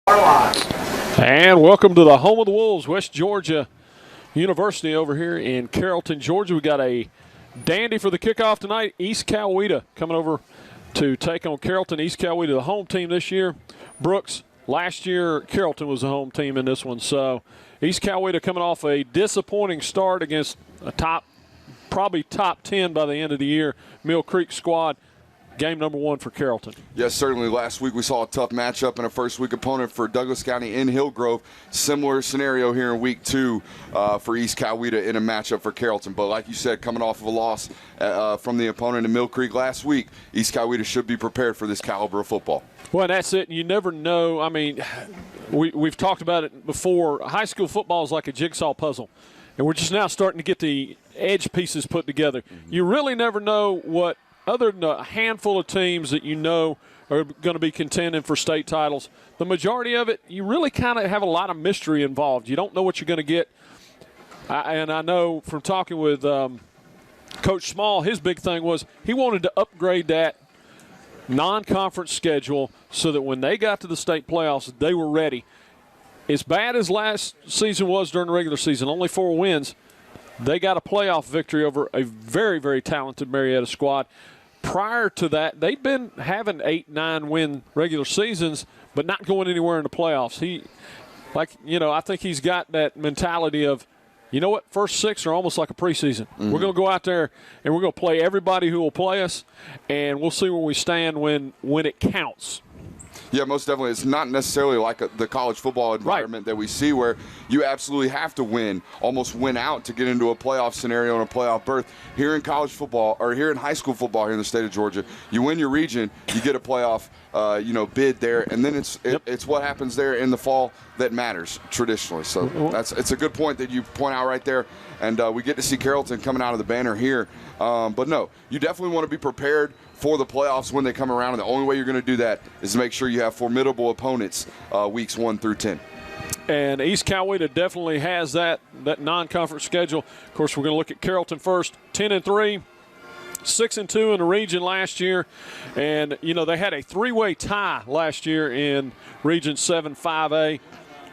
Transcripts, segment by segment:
And welcome to the home of the Wolves, West Georgia University over here in Carrollton, Georgia. We got a dandy for the kickoff tonight. East Coweta coming over to take on Carrollton. East Coweta, the home team this year. Brooks, last year Carrollton was the home team in this one. So East Coweta coming off a disappointing start against a probably top 10 by the end of the year Mill Creek squad. Game number one for Carrollton. Yes, certainly. Last week we saw a tough matchup and a first-week opponent for Douglas County in Hillgrove. Similar scenario here in week two for East Coweta in a matchup for Carrollton. But like you said, coming off of a loss from the opponent in Mill Creek last week, East Coweta should be prepared for this caliber of football. Well, that's it. You never know. I mean, we've talked about it before. High school football is like a jigsaw puzzle, and we're just now starting to get the edge pieces put together. You really never know what, other than a handful of teams that you know are going to be contending for state titles, the majority of it, you really kind of have a lot of mystery involved. You don't know what you're going to get. And I know from talking with Coach Small, his big thing was he wanted to upgrade that non-conference schedule so that when they got to the state playoffs, they were ready. As bad as last season was during the regular season, only 4 wins, they got a playoff victory over a very, very talented Marietta squad. Prior to that, they'd been having 8-9 win regular seasons, but not going anywhere in the playoffs. I think he's got that mentality of, you know what, first 6 are almost like a preseason. We're going to go out there and we're going to play everybody who will play us, and we'll see where we stand when it counts. Yeah, most definitely. It's not necessarily like the college football environment that we see where you absolutely have to win, almost win out to get into a playoff scenario and a playoff berth. Here in college football, or here in high school football here in the state of Georgia, you win your region, you get a playoff bid there, and then it's what happens there in the fall that matters traditionally. So it's a good point that you point out right there, and we get to see Carrollton coming out of the banner here. But no, you definitely want to be prepared for the playoffs when they come around, and the only way you're going to do that is to make sure you have formidable opponents weeks 1 through 10. And East Coweta definitely has that non-conference schedule. Of course, we're going to look at Carrollton first. 10-3, 6-2 in the region last year, and they had a 3-way tie last year in Region 7 5A.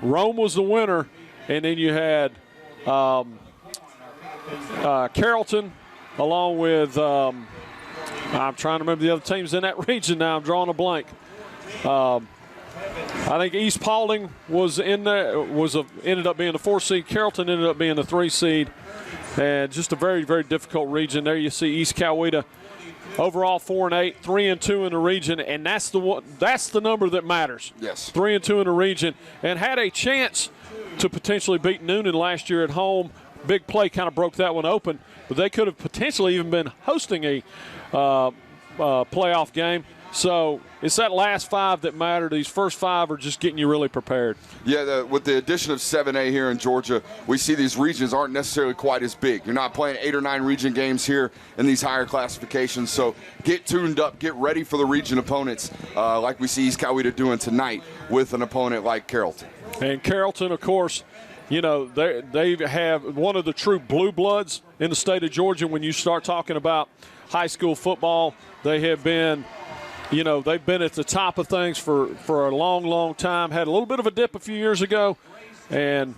Rome was the winner, and then you had Carrollton along with. I'm trying to remember the other teams in that region now. I'm drawing a blank. I think East Paulding was in there. Ended up being the 4 seed. Carrollton ended up being the 3 seed, and just a very, very difficult region. There you see East Coweta overall 4-8, 3-2 in the region, and that's the number that matters. Yes, 3-2 in the region, and had a chance to potentially beat Noonan last year at home. Big play kind of broke that one open, but they could have potentially even been hosting a playoff game. So it's that last 5 that matter. These first 5 are just getting you really prepared. Yeah, with the addition of 7A here in Georgia, we see these regions aren't necessarily quite as big. You're not playing 8 or 9 region games here in these higher classifications. So get tuned up, get ready for the region opponents like we see East Coweta doing tonight with an opponent like Carrollton. And Carrollton, of course, they have one of the true blue bloods in the state of Georgia. When you start talking about high school football, they have been, they've been at the top of things for a long, long time. Had a little bit of a dip a few years ago, and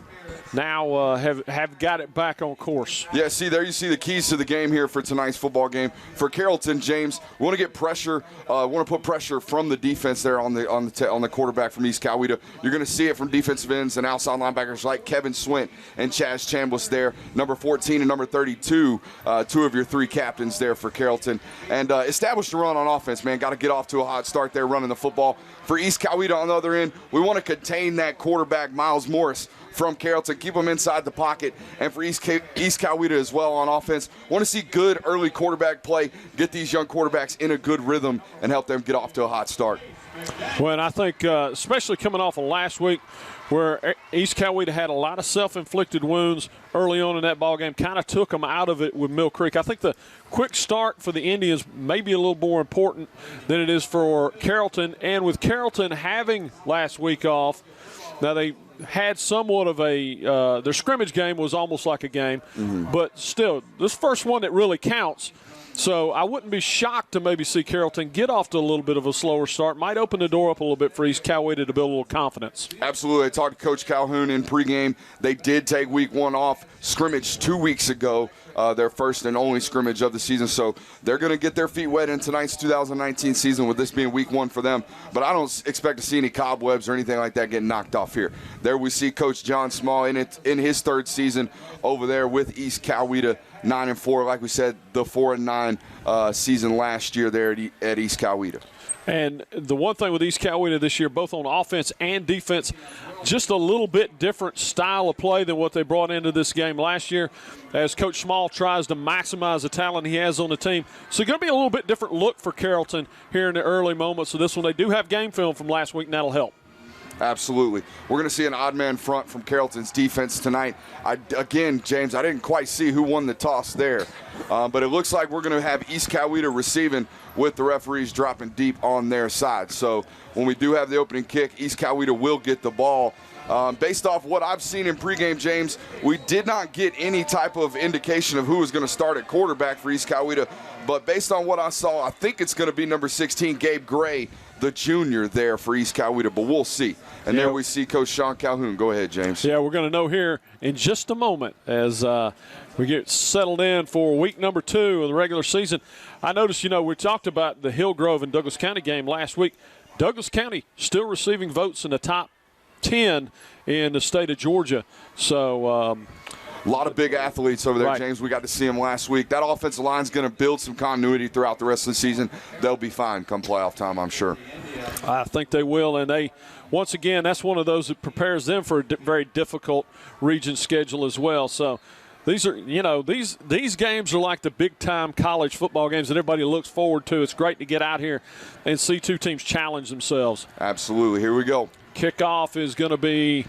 now have got it back on course. Yeah, see, there you see the keys to the game here for tonight's football game. For Carrollton, James, we want to get pressure. Want to put pressure from the defense there on the quarterback from East Coweta. You're going to see it from defensive ends and outside linebackers like Kevin Swint and Chaz Chambliss there. Number 14 and number 32, 2 of your 3 captains there for Carrollton. And establish the run on offense, man. Got to get off to a hot start there running the football. For East Coweta on the other end, we want to contain that quarterback, Miles Morris, from Carrollton, keep them inside the pocket. And for East Coweta as well on offense, want to see good early quarterback play, get these young quarterbacks in a good rhythm and help them get off to a hot start. Well, and I think especially coming off of last week where East Coweta had a lot of self-inflicted wounds early on in that ballgame, kind of took them out of it with Mill Creek. I think the quick start for the Indians may be a little more important than it is for Carrollton. And with Carrollton having last week off, now they had somewhat of their scrimmage game was almost like a game, but still, this first one that really counts, So I wouldn't be shocked to maybe see Carrollton get off to a little bit of a slower start. Might open the door up a little bit for East Coweta to build a little confidence. Absolutely. I talked to Coach Calhoun in pregame. They did take week 1 off, scrimmage 2 weeks ago, their first and only scrimmage of the season. So they're going to get their feet wet in tonight's 2019 season with this being week 1 for them. But I don't expect to see any cobwebs or anything like that getting knocked off here. There we see Coach John Small in his 3rd season over there with East Coweta. 9-4, like we said, the 4-9 season last year there at East Coweta. And the one thing with East Coweta this year, both on offense and defense, just a little bit different style of play than what they brought into this game last year as Coach Small tries to maximize the talent he has on the team. So it's going to be a little bit different look for Carrollton here in the early moments of this one. They do have game film from last week, and that'll help. Absolutely. We're going to see an odd man front from Carrollton's defense tonight. Again, James, I didn't quite see who won the toss there, but it looks like we're going to have East Coweta receiving with the referees dropping deep on their side. So when we do have the opening kick, East Coweta will get the ball. Based off what I've seen in pregame, James, we did not get any type of indication of who was going to start at quarterback for East Coweta, but based on what I saw, I think it's going to be number 16, Gabe Gray, the junior there for East Coweta, but we'll see. And there we see Coach Sean Calhoun. Go ahead, James. Yeah, we're going to know here in just a moment as we get settled in for week number 2 of the regular season. I noticed, we talked about the Hillgrove and Douglas County game last week. Douglas County still receiving votes in the top 10 in the state of Georgia. So a lot of big athletes over there, right. James. We got to see them last week. That offensive line is going to build some continuity throughout the rest of the season. They'll be fine come playoff time, I'm sure. I think they will, and they, once again, that's one of those that prepares them for a very difficult region schedule as well. So these are, these games are like the big-time college football games that everybody looks forward to. It's great to get out here and see 2 teams challenge themselves. Absolutely. Here we go. Kickoff is going to be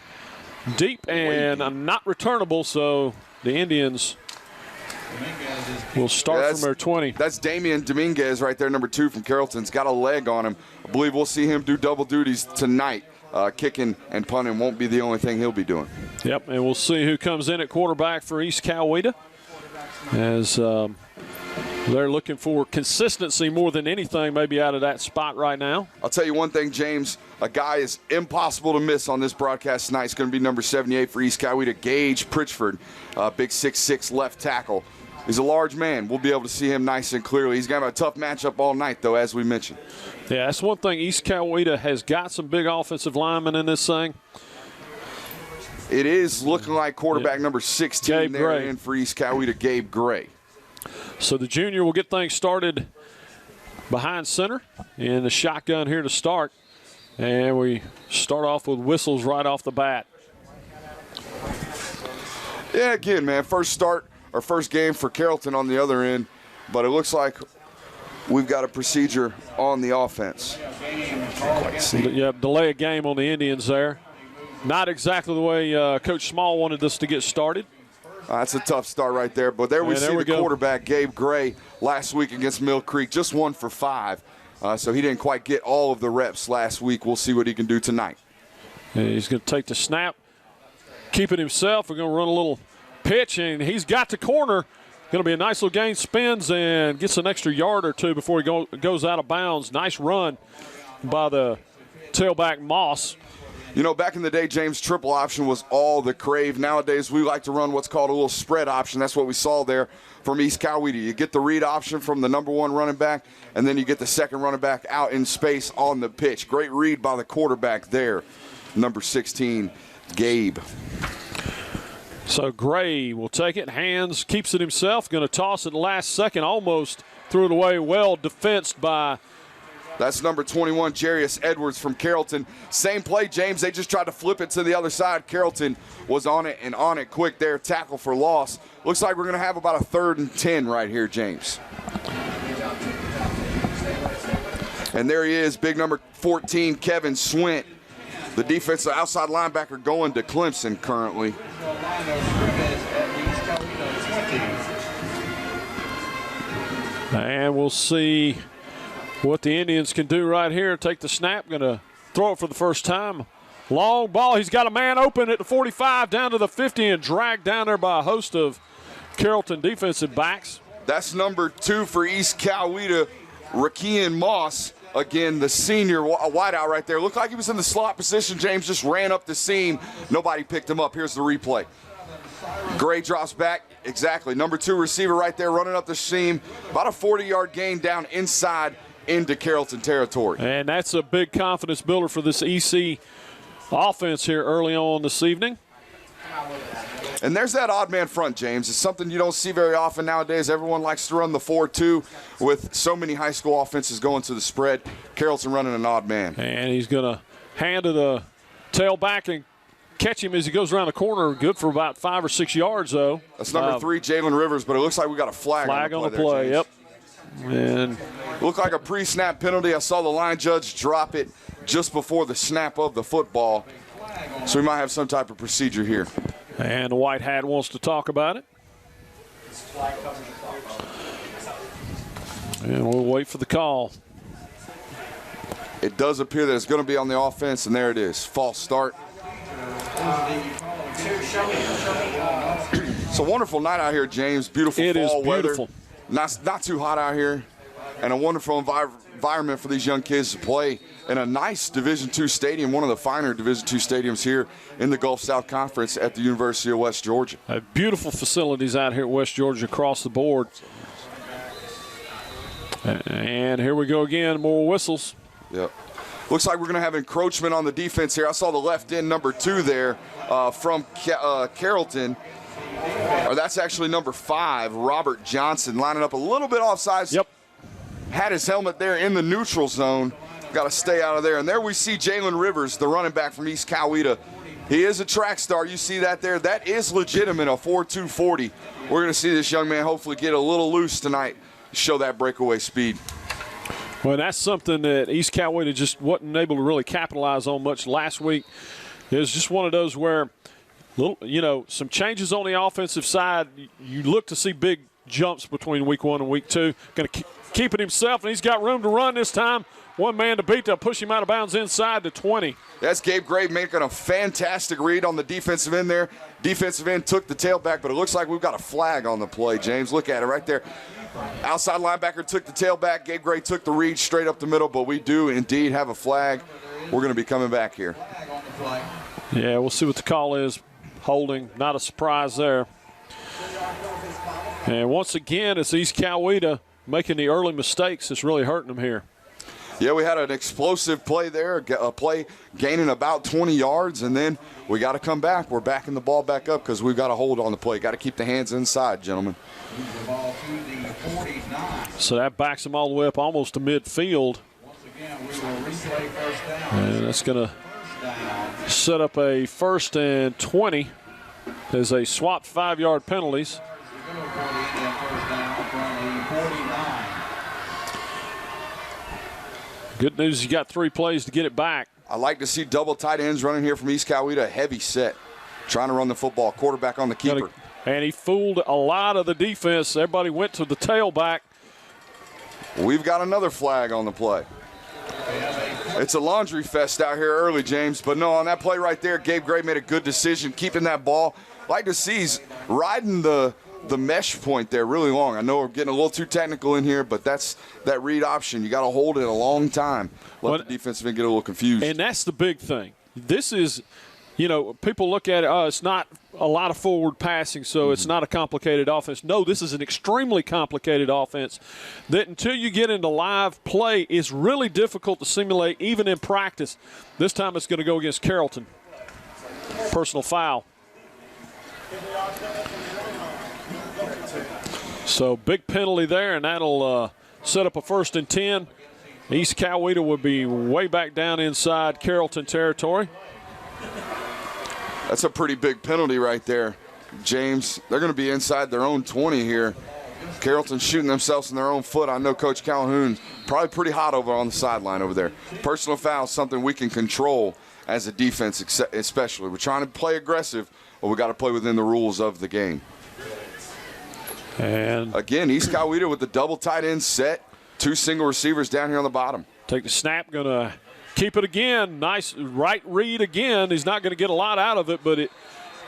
deep and not returnable, so the Indians will start from their 20. That's Damian Dominguez right there, number 2 from Carrollton's got a leg on him. I believe we'll see him do double duties tonight. Kicking and punting won't be the only thing he'll be doing. Yep, and we'll see who comes in at quarterback for East Coweta as they're looking for consistency more than anything maybe out of that spot right now. I'll tell you one thing, James. A guy is impossible to miss on this broadcast tonight. It's going to be number 78 for East Coweta, Gage Pritchford, big 6'6" left tackle. He's a large man. We'll be able to see him nice and clearly. He's going to have a tough matchup all night, though, as we mentioned. Yeah, that's one thing. East Coweta has got some big offensive linemen in this thing. It is looking like quarterback number 16 Gabe there Gray. in for East Coweta, Gabe Gray. So the junior will get things started behind center in the shotgun here to start. And we start off with whistles right off the bat. Yeah, again, man, first game for Carrollton on the other end, but it looks like we've got a procedure on the offense. Yeah, delay a game on the Indians there. Not exactly the way Coach Small wanted this to get started. That's a tough start right there, but there we see the quarterback, Gabe Gray, last week against Mill Creek, just 1 for 5. So he didn't quite get all of the reps last week. We'll see what he can do tonight. And he's going to take the snap, keep it himself. We're going to run a little pitch, and he's got the corner. Going to be a nice little gain, spins, and gets an extra yard or 2 before he goes out of bounds. Nice run by the tailback Moss. Back in the day, James, triple option was all the crave. Nowadays, we like to run what's called a little spread option. That's what we saw there from East Coweta. You get the read option from the number 1 running back, and then you get the second running back out in space on the pitch. Great read by the quarterback there, number 16, Gabe. So Gray will take it, hands, keeps it himself, going to toss it last second, almost threw it away, well defensed by. That's number 21, Jarius Edwards from Carrollton. Same play, James. They just tried to flip it to the other side. Carrollton was on it and on it quick there. Tackle for loss. Looks like we're going to have about a 3rd and 10 right here, James. And there he is, big number 14, Kevin Swint. The defensive outside linebacker going to Clemson currently. And we'll see what the Indians can do right here. Take the snap, going to throw it for the first time. Long ball, he's got a man open at the 45, down to the 50, and dragged down there by a host of Carrollton defensive backs. That's number 2 for East Coweta, Rakeem Moss. Again, the senior wideout right there. Looked like he was in the slot position. James just ran up the seam. Nobody picked him up. Here's the replay. Gray drops back. Exactly. Number 2 receiver right there running up the seam. About a 40-yard gain down inside into Carrollton territory. And that's a big confidence builder for this EC offense here early on this evening. And there's that odd man front, James. It's something you don't see very often nowadays. Everyone likes to run the 4-2 with so many high school offenses going to the spread. Carrollton running an odd man. And he's going to hand to the tailback and catch him as he goes around the corner. Good for about 5 or 6 yards, though. That's number 3, Jalen Rivers, but it looks like we got a flag on the play. Yep. And looked like a pre-snap penalty. I saw the line judge drop it just before the snap of the football. So we might have some type of procedure here. And the white hat wants to talk about it. And we'll wait for the call. It does appear that it's going to be on the offense, and there it is. False start. It's a wonderful night out here, James. Beautiful fall weather. Not too hot out here. And a wonderful environment for these young kids to play in a nice Division II stadium, one of the finer Division II stadiums here in the Gulf South Conference at the University of West Georgia. Beautiful facilities out here at West Georgia across the board. And here we go again, more whistles. Yep. Looks like we're going to have encroachment on the defense here. I saw the left end number 2 there from Carrollton. Or that's actually number 5, Robert Johnson, lining up a little bit offsides. Yep. Had his helmet there in the neutral zone. Got to stay out of there. And there we see Jalen Rivers, the running back from East Coweta. He is a track star. You see that there? That is legitimate, a 4.2 40. We're going to see this young man hopefully get a little loose tonight, show that breakaway speed. Well, that's something that East Coweta just wasn't able to really capitalize on much last week. It was just one of those where, some changes on the offensive side. You look to see big jumps between week 1 and week 2. Going to keep it himself, and he's got room to run this time. One man to beat. They'll push him out of bounds inside the 20. That's Gabe Gray making a fantastic read on the defensive end there. Defensive end took the tailback, but it looks like we've got a flag on the play, James. Look at it right there. Outside linebacker took the tailback. Gabe Gray took the read straight up the middle, but we do indeed have a flag. We're going to be coming back here. Yeah, we'll see what the call is. Holding, not a surprise there. And once again, it's East Coweta making the early mistakes. It's really hurting them here. Yeah, we had an explosive play there, a play gaining about 20 yards, and then we got to come back. We're backing the ball back up because we've got a hold on the play. Got to keep the hands inside, gentlemen. So that backs them all the way up almost to midfield. And that's going to set up a 1st and 20 as they swap 5-yard penalties. Good news, you got 3 plays to get it back. I like to see double tight ends running here from East Coweta, heavy set, trying to run the football, quarterback on the keeper. And he fooled a lot of the defense. Everybody went to the tailback. We've got another flag on the play. It's a laundry fest out here early, James. But no, on that play right there, Gabe Gray made a good decision, keeping that ball. Like to see he's riding the mesh point there really long. I know we're getting a little too technical in here, but that's that read option. You got to hold it a long time. Let the defensive end get a little confused. And that's the big thing. This is, people look at it, it's not a lot of forward passing, so it's not a complicated offense. No, this is an extremely complicated offense that until you get into live play is really difficult to simulate, even in practice. This time it's going to go against Carrollton. Personal foul. So big penalty there, and that'll set up a 1st and 10. East Coweta will be way back down inside Carrollton territory. That's a pretty big penalty right there, James. They're going to be inside their own 20 here. Carrollton shooting themselves in their own foot. I know Coach Calhoun's probably pretty hot over on the sideline over there. Personal foul is something we can control as a defense, especially. We're trying to play aggressive, but we got to play within the rules of the game. And again, East Coweta with the double tight end set. 2 single receivers down here on the bottom. Take the snap, going to keep it again. Nice right read again. He's not going to get a lot out of it, but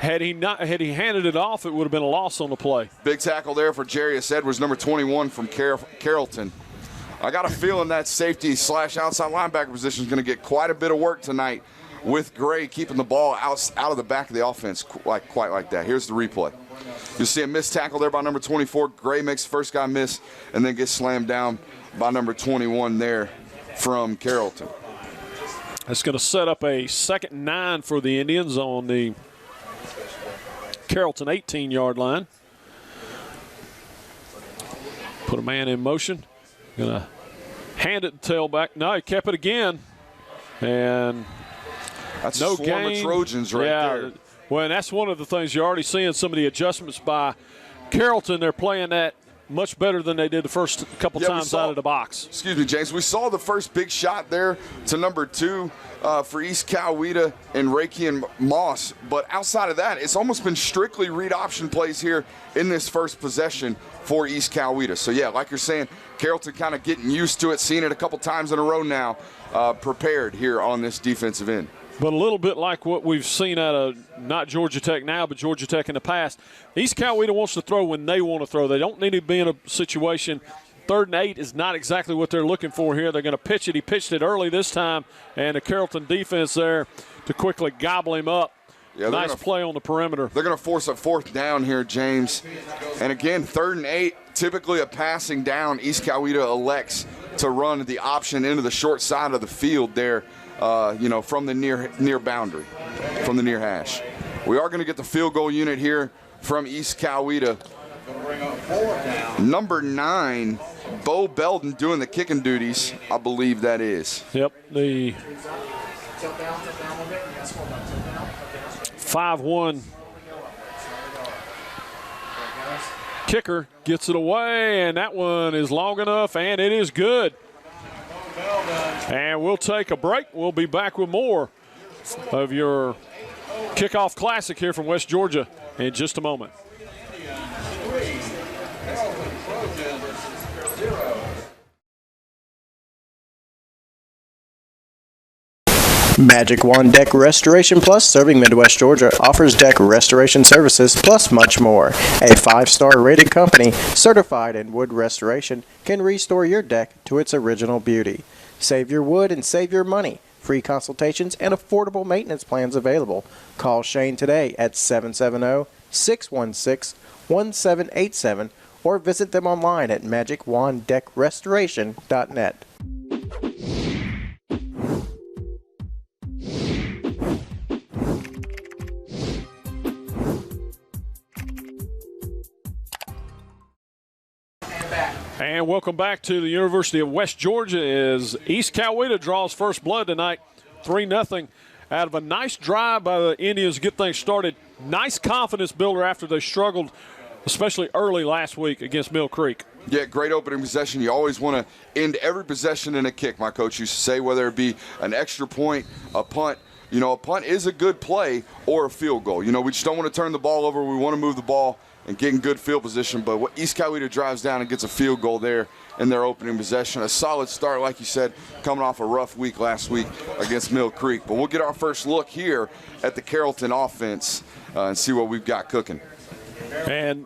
Had he handed it off, it would have been a loss on the play. Big tackle there for Jarius Edwards, number 21 from Carrollton. I got a feeling that safety / outside linebacker position is going to get quite a bit of work tonight with Gray keeping the ball out of the back of the offense quite like that. Here's the replay. You see a missed tackle there by number 24. Gray makes the first guy miss and then gets slammed down by number 21 there from Carrollton. That's going to set up a 2nd and 9 for the Indians on the Carrollton 18-yard line. Put a man in motion. Going to hand it to tailback. No, he kept it again. And that's no a swarm gain. of Trojans right there. Well, and that's one of the things you're already seeing some of the adjustments by Carrollton. They're playing that much better than they did the first couple times out of the box. Excuse me, James. We saw the first big shot there to number 2 for East Coweta and Reiki and Moss. But outside of that, it's almost been strictly read option plays here in this first possession for East Coweta. So, yeah, like you're saying, Carrollton kind of getting used to it, seeing it a couple times in a row now, prepared here on this defensive end. But a little bit like what we've seen out of not Georgia Tech now, but Georgia Tech in the past. East Coweta wants to throw when they want to throw. They don't need to be in a situation. 3rd and 8 is not exactly what they're looking for here. They're going to pitch it. He pitched it early this time, and the Carrollton defense there to quickly gobble him up. Yeah, nice play on the perimeter. They're going to force a 4th down here, James. And again, 3rd and 8, typically a passing down. East Coweta elects to run the option into the short side of the field there. From the near boundary, from the near hash. We are going to get the field goal unit here from East Coweta. Number 9, Bo Belden doing the kicking duties, I believe that is. Yep, the 5'1" kicker gets it away, and that one is long enough, and it is good. And we'll take a break. We'll be back with more of your Kickoff Classic here from West Georgia in just a moment. Magic Wand Deck Restoration Plus, serving Midwest Georgia, offers deck restoration services plus much more. A 5-star rated company, certified in wood restoration, can restore your deck to its original beauty. Save your wood and save your money. Free consultations and affordable maintenance plans available. Call Shane today at 770-616-1787 or visit them online at magicwanddeckrestoration.net. And welcome back to the University of West Georgia as East Coweta draws first blood tonight, 3-0 out of a nice drive by the Indians to get things started. Nice confidence builder after they struggled, especially early last week against Mill Creek. Yeah, great opening possession. You always want to end every possession in a kick, my coach used to say, whether it be an extra point, a punt. You know, a punt is a good play or a field goal. You know, we just don't want to turn the ball over. We want to move the ball and get in good field position. But what East Coweta drives down and gets a field goal there in their opening possession. A solid start, like you said, coming off a rough week last week against Mill Creek. But we'll get our first look here at the Carrollton offense and see what we've got cooking. And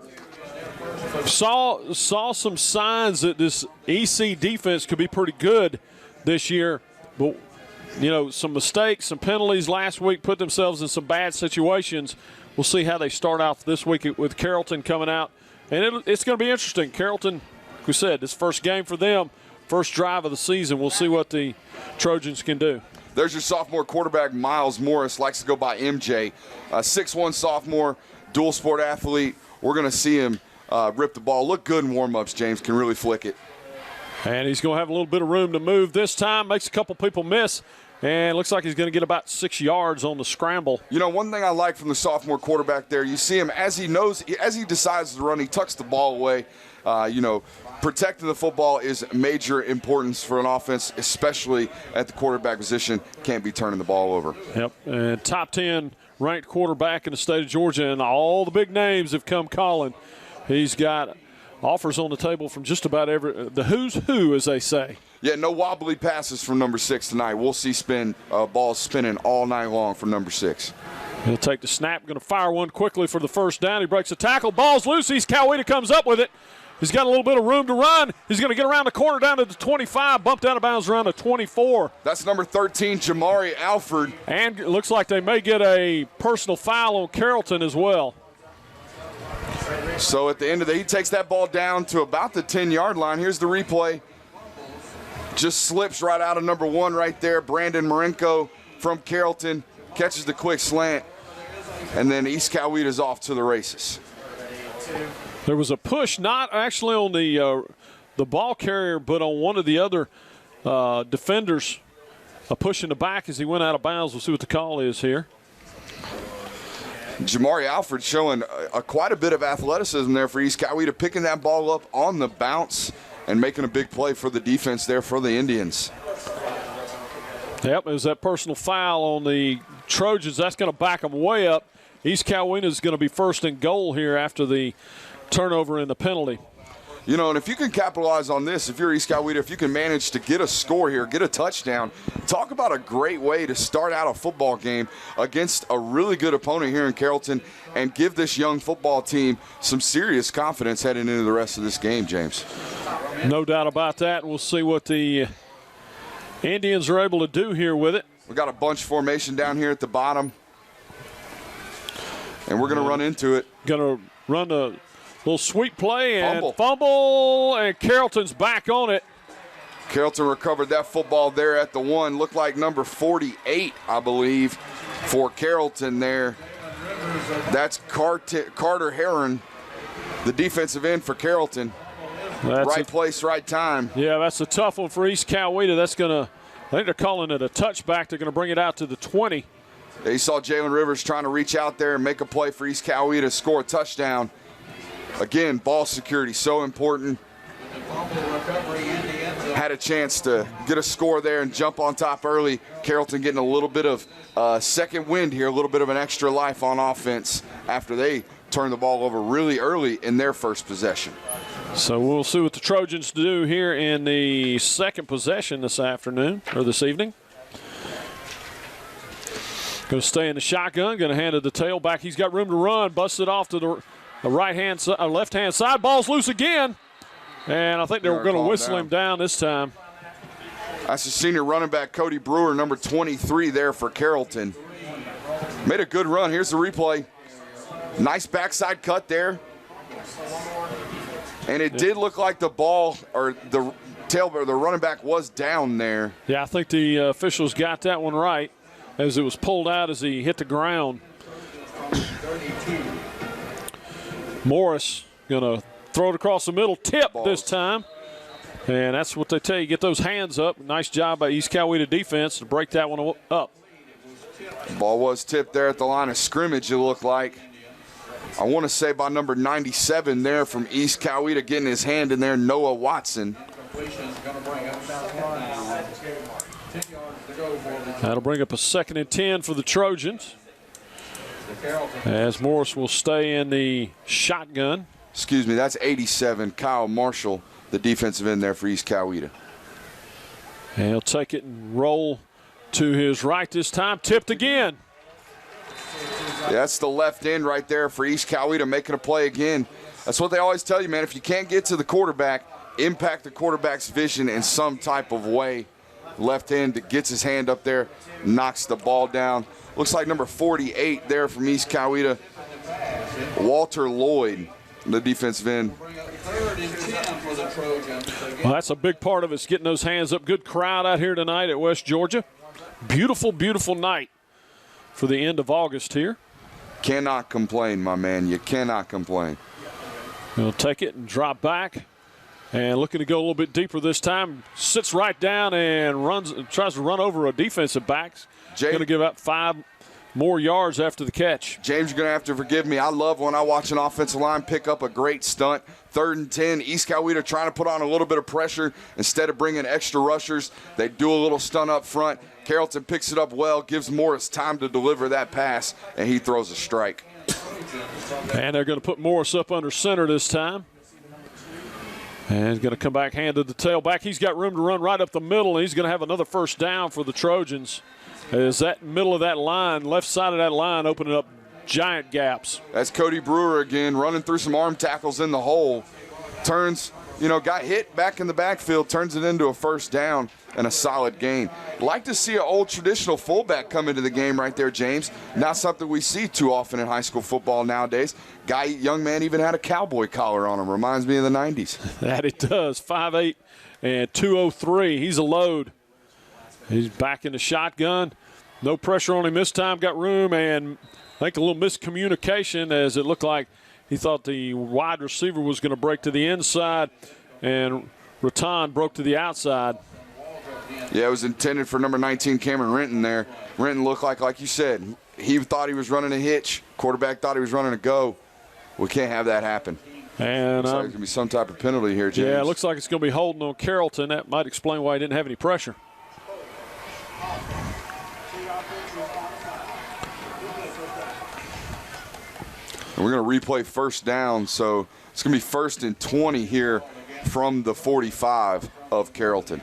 saw some signs that this EC defense could be pretty good this year. But, you know, some mistakes, some penalties last week put themselves in some bad situations. We'll see how they start off this week with Carrollton coming out. And it's going to be interesting. Carrollton, like we said, this first game for them, first drive of the season. We'll see what the Trojans can do. There's your sophomore quarterback, Miles Morris, likes to go by MJ. 6'1" sophomore, dual sport athlete. We're going to see him rip the ball. Look good in warm-ups, James. Can really flick it. And he's going to have a little bit of room to move this time. Makes a couple people miss. And looks like he's going to get about 6 yards on the scramble. You know, one thing I like from the sophomore quarterback there, you see him as he decides to run, he tucks the ball away. You know, protecting the football is major importance for an offense, especially at the quarterback position. Can't be turning the ball over. Yep, and top 10 ranked quarterback in the state of Georgia, and all the big names have come calling. He's got offers on the table from just about the who's who, as they say. Yeah, no wobbly passes from number 6 tonight. We'll see balls spinning all night long from number 6. He'll take the snap, going to fire one quickly for the first down. He breaks a tackle, ball's loose. Coweta comes up with it. He's got a little bit of room to run. He's going to get around the corner down to the 25, bumped out of bounds around the 24. That's number 13, Jamari Alford. And it looks like they may get a personal foul on Carrollton as well. So at the end of he takes that ball down to about the 10-yard line. Here's the replay. Just slips right out of number 1 right there. Brandon Marenko from Carrollton catches the quick slant. And then East Coweta's off to the races. There was a push, not actually on the ball carrier, but on one of the other defenders, a push in the back as he went out of bounds. We'll see what the call is here. Jamari Alford showing quite a bit of athleticism there for East Coweta, picking that ball up on the bounce and making a big play for the defense there for the Indians. Yep, there's that personal foul on the Trojans. That's going to back them way up. East Coweta is going to be first and goal here after the turnover and the penalty. You know, and if you can capitalize on this, if you're East Coweta, if you can manage to get a score here, get a touchdown, talk about a great way to start out a football game against a really good opponent here in Carrollton and give this young football team some serious confidence heading into the rest of this game, James. No doubt about that, and we'll see what the Indians are able to do here with it. We got a bunch formation down here at the bottom, and we're going to run into it. Going to run a little sweep play and fumble, and Carrollton's back on it. Carrollton recovered that football there at the 1. Looked like number 48, I believe, for Carrollton there. That's Carter Heron, the defensive end for Carrollton. Right place, right time. Yeah, that's a tough one for East Coweta. That's going to, I think they're calling it a touchback. They're going to bring it out to the 20. Yeah, you saw Jalen Rivers trying to reach out there and make a play for East Coweta to score a touchdown. Again, ball security so important. Had a chance to get a score there and jump on top early. Carrollton getting a little bit of second wind here, a little bit of an extra life on offense after they turned the ball over really early in their first possession. So we'll see what the Trojans do here in the second possession this afternoon, or this evening. Going to stay in the shotgun, going to hand it the tailback. He's got room to run, busted off to the right-hand side, left-hand side. Ball's loose again, and I think they were going to whistle him down this time. That's the senior running back, Cody Brewer, number 23 there for Carrollton. Made a good run. Here's the replay. Nice backside cut there. And it did look like the ball, or the running back was down there. Yeah, I think the officials got that one right as it was pulled out as he hit the ground. Morris going to throw it across the middle, tip this time. And that's what they tell you, get those hands up. Nice job by East Coweta defense to break that one up. Ball was tipped there at the line of scrimmage, it looked like. I want to say by number 97 there from East Coweta getting his hand in there, Noah Watson. That'll bring up a 2nd and 10 for the Trojans. As Morris will stay in the shotgun. Excuse me, that's 87, Kyle Marshall, the defensive end there for East Coweta. And he'll take it and roll to his right this time, tipped again. Yeah, that's the left end right there for East Coweta making a play again. That's what they always tell you, man. If you can't get to the quarterback, impact the quarterback's vision in some type of way. Left end that gets his hand up there, knocks the ball down. Looks like number 48 there from East Coweta, Walter Lloyd, the defensive end. Well, that's a big part of it, is getting those hands up. Good crowd out here tonight at West Georgia. Beautiful, beautiful night for the end of August here. Cannot complain, my man. You cannot complain. He'll take it and drop back. And looking to go a little bit deeper this time. Sits right down and tries to run over a defensive back. Going to give up 5 more yards after the catch. James, you're going to have to forgive me. I love when I watch an offensive line pick up a great stunt. 3rd and 10, East Coweta trying to put on a little bit of pressure. Instead of bringing extra rushers, they do a little stunt up front. Carrollton picks it up well, gives Morris time to deliver that pass, and he throws a strike. And they're going to put Morris up under center this time. And he's going to come back, hand to the tailback. He's got room to run right up the middle, and he's going to have another first down for the Trojans. Is that middle of that line, left side of that line, opening up giant gaps. That's Cody Brewer again, running through some arm tackles in the hole. Turns, got hit back in the backfield, turns it into a first down and a solid gain. Like to see an old traditional fullback come into the game right there, James. Not something we see too often in high school football nowadays. Young man even had a cowboy collar on him. Reminds me of the 90s. That it does. 5'8" and 203. He's a load. He's back in the shotgun. No pressure on him this time. Got room, and I think a little miscommunication as it looked like he thought the wide receiver was going to break to the inside, and Raton broke to the outside. Yeah, it was intended for number 19, Cameron Renton there. Renton looked like you said, he thought he was running a hitch. Quarterback thought he was running a go. We can't have that happen. And looks like there's going to be some type of penalty here, James. Yeah, it looks like it's going to be holding on Carrollton. That might explain why he didn't have any pressure. And we're going to replay first down, so it's going to be 1st and 20 here from the 45 of Carrollton.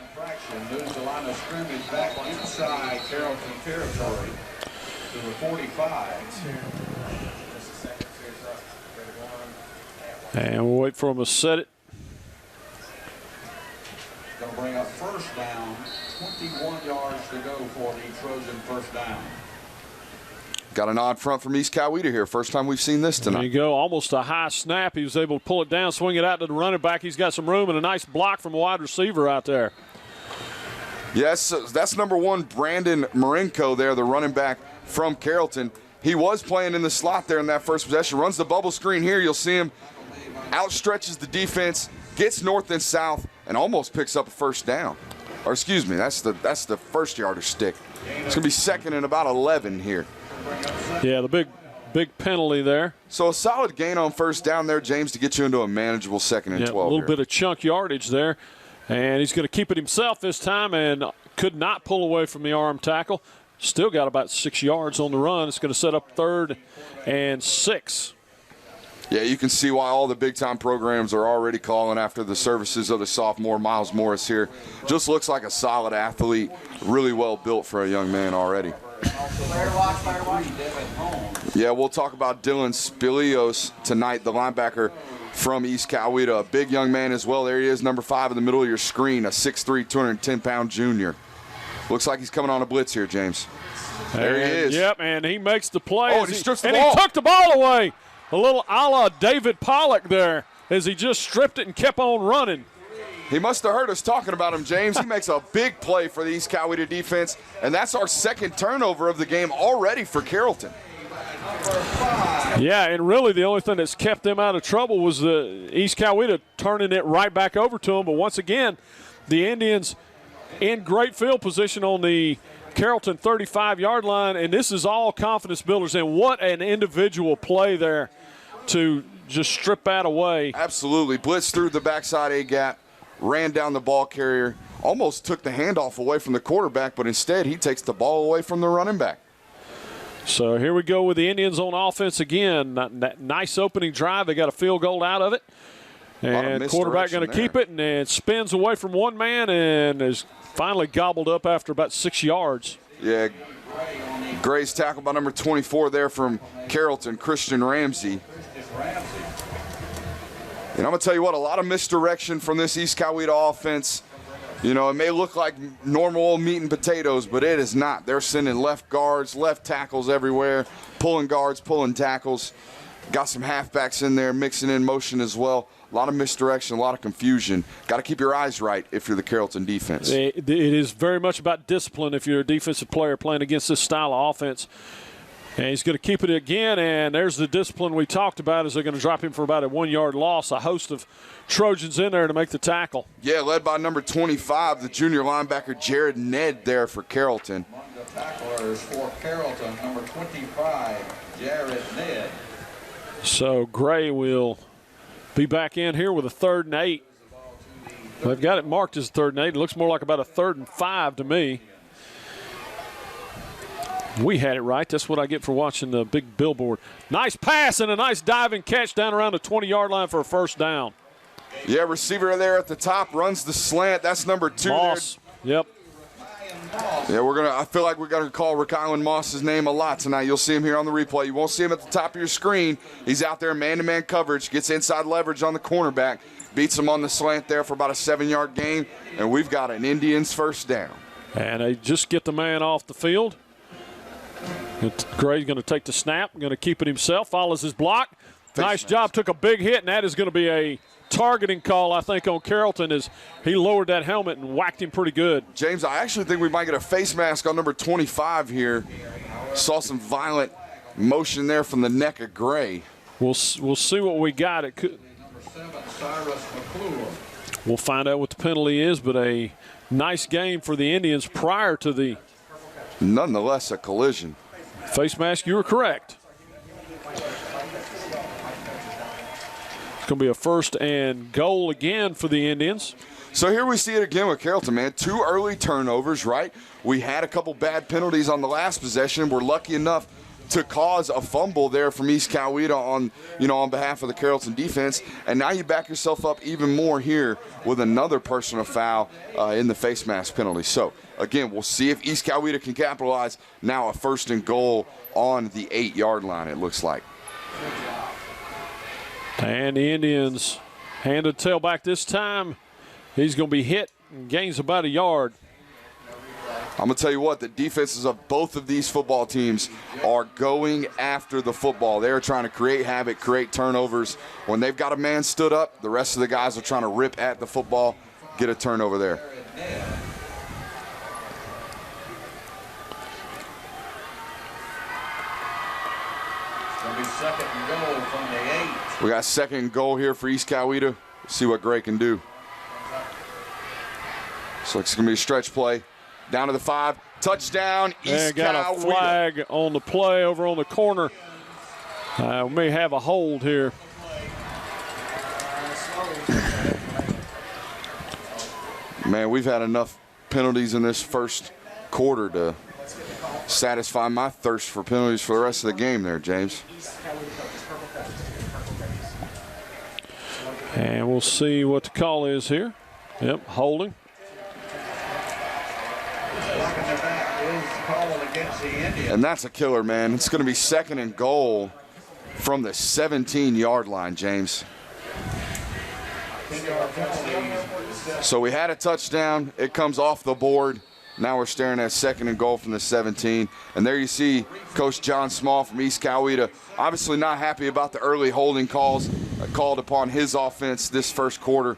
Moves the line of scrimmage back inside Carrollton territory to the 45. And we'll wait for him to set it. Going to bring up first down, 21 yards to go for the Trojan first down. Got an odd front from East Coweta here. First time we've seen this tonight. There you go. Almost a high snap. He was able to pull it down, swing it out to the running back. He's got some room and a nice block from a wide receiver out there. Yes, that's number 1, Brandon Marinko there, the running back from Carrollton. He was playing in the slot there in that first possession. Runs the bubble screen here. You'll see him outstretches the defense, gets north and south, and almost picks up a first down. Or excuse me, that's the first yardage stick. It's going to be 2nd and about 11 here. Yeah, the big penalty there. So a solid gain on first down there, James, to get you into a manageable 2nd and 12. A little here. bit of chunk yardage there. And he's going to keep it himself this time and could not pull away from the arm tackle. Still got about 6 yards on the run. It's going to set up 3rd and 6. Yeah, you can see why all the big-time programs are already calling after the services of the sophomore Miles Morris here. Just looks like a solid athlete, really well built for a young man already. Yeah, we'll talk about Dylan Spilios tonight, the linebacker from East Coweta. A big young man as well. There he is, number 5 in the middle of your screen, a 6'3", 210-pound junior. Looks like he's coming on a blitz here, James. There he is. Yep, and he makes the play. Oh, and he strips the ball. And he took the ball away. A little a la David Pollock there as he just stripped it and kept on running. He must have heard us talking about him, James. He makes a big play for the East Coweta defense, and that's our 2nd turnover of the game already for Carrollton. Yeah, and really the only thing that's kept them out of trouble was the East Coweta turning it right back over to them. But once again, the Indians in great field position on the Carrollton 35-yard line, and this is all confidence builders. And what an individual play there to just strip that away. Absolutely. Blitz through the backside A-gap, ran down the ball carrier, almost took the handoff away from the quarterback, but instead he takes the ball away from the running back. So here we go with the Indians on offense again. That nice opening drive. They got a field goal out of it. And quarterback going to keep it, and it spins away from one man and is finally gobbled up after about 6 yards. Yeah, Gray's tackled by number 24 there from Carrollton, Christian Ramsey. And I'm going to tell you what, a lot of misdirection from this East Coweta offense. You know, it may look like normal old meat and potatoes, but it is not. They're sending left guards, left tackles everywhere, pulling guards, pulling tackles. Got some halfbacks in there mixing in motion as well. A lot of misdirection, a lot of confusion. Got to keep your eyes right if you're the Carrollton defense. It is very much about discipline if you're a defensive player playing against this style of offense. And he's going to keep it again, and there's the discipline we talked about as they're going to drop him for about a 1-yard loss. A host of Trojans in there to make the tackle. Yeah, led by number 25, the junior linebacker Jared Ned there for Carrollton. The tacklers for Carrollton, number 25, Jared Ned. So Gray will be back in here with a 3rd and 8. They've got it marked as 3rd and 8. It looks more like about a 3rd and 5 to me. We had it right. That's what I get for watching the big billboard. Nice pass and a nice diving catch down around the 20-yard line for a first down. Yeah, receiver there at the top runs the slant. That's number 2 Moss. there. Yep. Yeah, I feel like we're gonna call Rykylan Moss's name a lot tonight. You'll see him here on the replay. You won't see him at the top of your screen. He's out there man-to-man coverage, gets inside leverage on the cornerback, beats him on the slant there for about a 7-yard gain, and we've got an Indians first down. And they just get the man off the field. Gray's going to take the snap, going to keep it himself, follows his block. Nice job, took a big hit, and that is going to be a targeting call, I think, on Carrollton as he lowered that helmet and whacked him pretty good. James, I actually think we might get a face mask on number 25 here. Saw some violent motion there from the neck of Gray. We'll see what we got. It could. We'll find out what the penalty is, but a nice game for the Indians prior to the. Nonetheless, a collision. Face mask, you were correct. It's going to be a 1st and goal again for the Indians. So here we see it again with Carrollton, man. 2 early turnovers, right? We had a couple bad penalties on the last possession. We're lucky enough to cause a fumble there from East Coweta on behalf of the Carrollton defense. And now you back yourself up even more here with another personal foul in the face mask penalty. So, again, we'll see if East Coweta can capitalize. Now a 1st and goal on the 8-yard line, it looks like. And the Indians hand the tailback this time. He's going to be hit and gains about a yard. I'm going to tell you what, the defenses of both of these football teams are going after the football. They're trying to create havoc, create turnovers. When they've got a man stood up, the rest of the guys are trying to rip at the football, get a turnover there. It'll be 2nd and goal from the 8. We got 2nd and goal here for East Coweta. See what Gray can do. So it's going to be a stretch play. Down to the 5. Touchdown, East Coweta. Got a flag on the play over on the corner. We may have a hold here. Man, we've had enough penalties in this first quarter to satisfy my thirst for penalties for the rest of the game there, James. And we'll see what the call is here. Yep, holding. And that's a killer, man. It's going to be 2nd and goal from the 17-yard line, James. So we had a touchdown. It comes off the board. Now we're staring at 2nd and goal from the 17. And there you see Coach John Small from East Coweta, obviously not happy about the early holding calls called upon his offense this first quarter.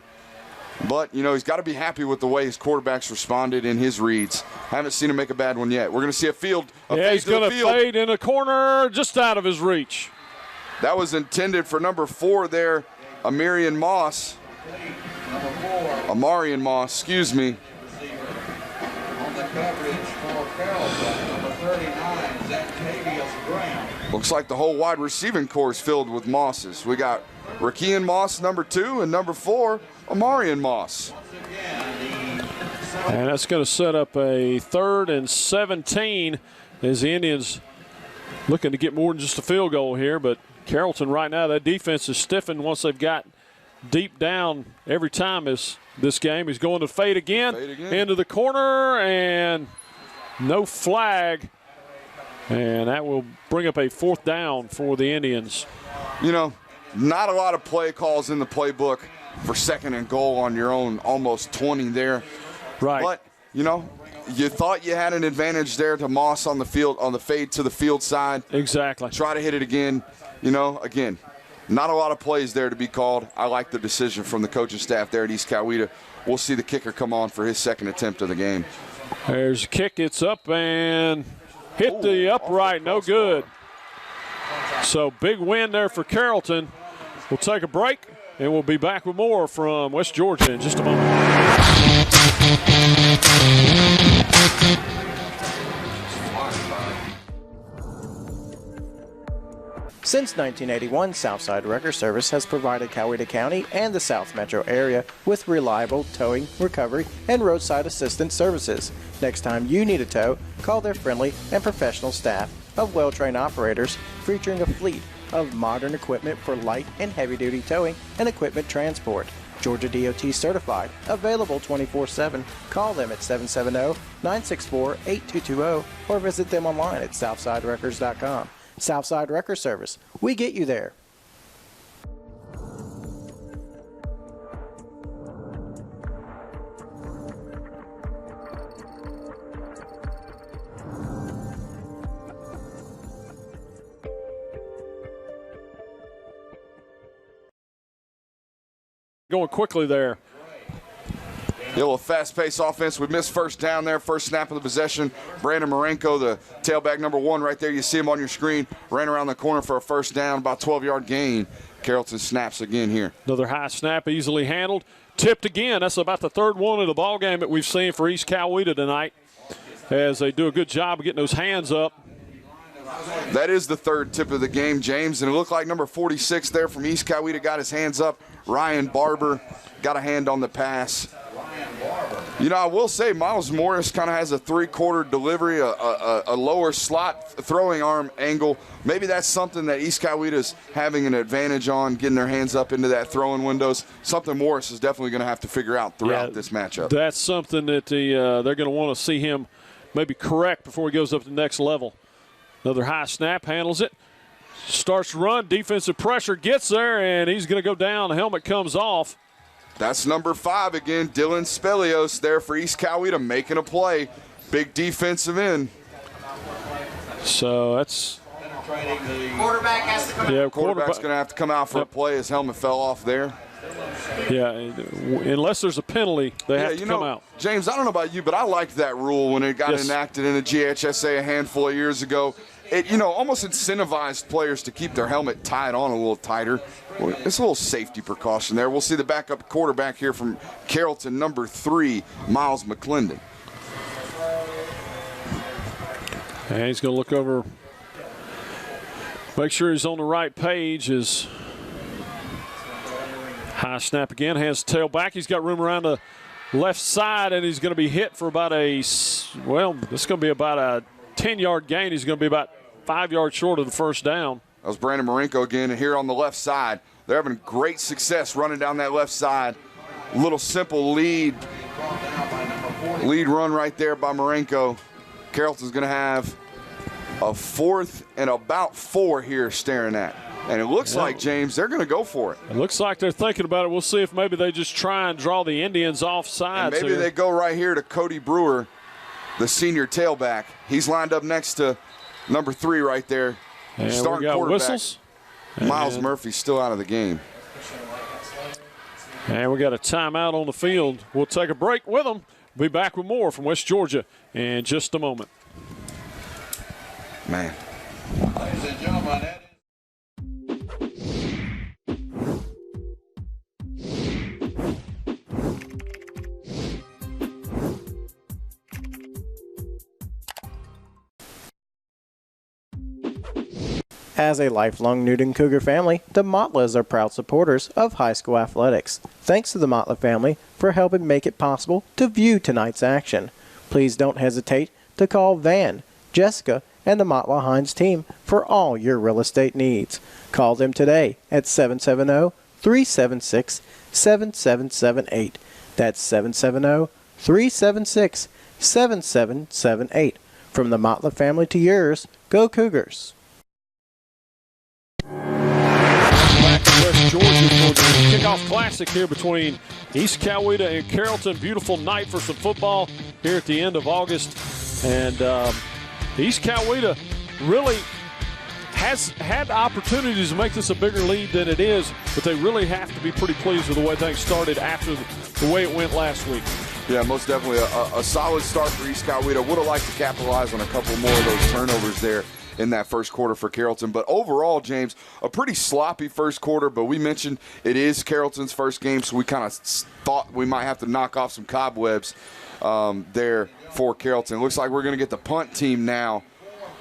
But, he's got to be happy with the way his quarterbacks responded in his reads. Haven't seen him make a bad one yet. We're going to see a fade he's going to fade in the corner just out of his reach. That was intended for number 4 there, Amarian Moss, excuse me. On the coverage for Carrollton, number 39, Zactavius Graham. Looks like the whole wide receiving corps is filled with Mosses. We got Rykylan Moss, number 2, and number 4, Amarian Moss. And that's going to set up a 3rd and 17 as the Indians looking to get more than just a field goal here. But Carrollton right now, that defense is stiffened once they've got deep down every time this game. He's going to fade again into the corner, and no flag. And that will bring up a 4th down for the Indians. Not a lot of play calls in the playbook for 2nd and goal on your own almost 20 there. Right. But, you thought you had an advantage there to Moss on the field, on the fade to the field side. Exactly. Try to hit it again. Again, not a lot of plays there to be called. I like the decision from the coaching staff there at East Coweta. We'll see the kicker come on for his 2nd attempt of the game. There's a kick. It's up and hit the upright. No good. So big win there for Carrollton. We'll take a break, and we'll be back with more from West Georgia in just a moment. Since 1981, Southside Wrecker Service has provided Coweta County and the South Metro area with reliable towing, recovery, and roadside assistance services. Next time you need a tow, call their friendly and professional staff of well-trained operators featuring a fleet of modern equipment for light and heavy-duty towing and equipment transport. Georgia DOT certified. Available 24/7. Call them at 770-964-8220 or visit them online at southsiderecords.com. Southside Record Service. We get you there. Going quickly there. A little fast-paced offense. We missed first down there, first snap of the possession. Brandon Marenko, the tailback number 1 right there. You see him on your screen. Ran around the corner for a first down, about 12-yard gain. Carrollton snaps again here. Another high snap, easily handled. Tipped again. That's about the third one of the ball game that we've seen for East Coweta tonight, as they do a good job of getting those hands up. That is the third tip of the game, James, and it looked like number 46 there from East Coweta got his hands up. Ryan Barber got a hand on the pass. You know, I will say Miles Morris kind of has a three-quarter delivery, a lower slot throwing arm angle. Maybe that's something that East Coweta's having an advantage on, getting their hands up into that throwing windows. Something Morris is definitely going to have to figure out throughout this matchup. That's something that they're going to want to see him maybe correct before he goes up to the next level. Another high snap, handles it. Starts to run, defensive pressure, gets there, and he's going to go down. The helmet comes off. That's number 5 again, Dylan Spelios there for East Coweta making a play. Big defensive end. So that's Quarterback has to come out. Yeah, quarterback's going to have to come out for a play. His helmet fell off there. Yeah, unless there's a penalty, they have to come out. James, I don't know about you, but I liked that rule when it got enacted in the GHSA a handful of years ago. It, almost incentivized players to keep their helmet tied on a little tighter. It's a little safety precaution there. We'll see the backup quarterback here from Carrollton, number 3, Miles McClendon. And he's going to look over, make sure he's on the right page. Is high snap again, has the tail back. He's got room around the left side, and he's going to be hit for about this is going to be about a 10-yard gain. He's going to be about 5 yards short of the first down. That was Brandon Marenko again, and here on the left side. They're having great success running down that left side. A little simple lead run right there by Marenko. Carrollton's going to have a 4th and about 4 here staring at. And it looks like, James, they're going to go for it. It looks like they're thinking about it. We'll see if maybe they just try and draw the Indians off sides. And maybe they go right here to Cody Brewer, the senior tailback. He's lined up next to number 3 right there. And starting we got quarterback. Whistles. Miles Murphy's still out of the game. And we got a timeout on the field. We'll take a break with them. Be back with more from West Georgia in just a moment. Man. Ladies and gentlemen, that As a lifelong Newton Cougar family, the Motlas are proud supporters of high school athletics. Thanks to the Motla family for helping make it possible to view tonight's action. Please don't hesitate to call Van, Jessica, and the Motla Hines team for all your real estate needs. Call them today at 770-376-7778. That's 770-376-7778. From the Motla family to yours, go Cougars. West Georgia for the Kickoff Classic here between East Coweta and Carrollton. Beautiful night for some football here at the end of August. And East Coweta really has had opportunities to make this a bigger lead than it is, but they really have to be pretty pleased with the way things started after the way it went last week. Yeah, most definitely a solid start for East Coweta. Would have liked to capitalize on a couple more of those turnovers there in that first quarter for Carrollton. But overall, James, a pretty sloppy first quarter, but we mentioned it is Carrollton's first game, so we kind of thought we might have to knock off some cobwebs there for Carrollton. Looks like we're going to get the punt team now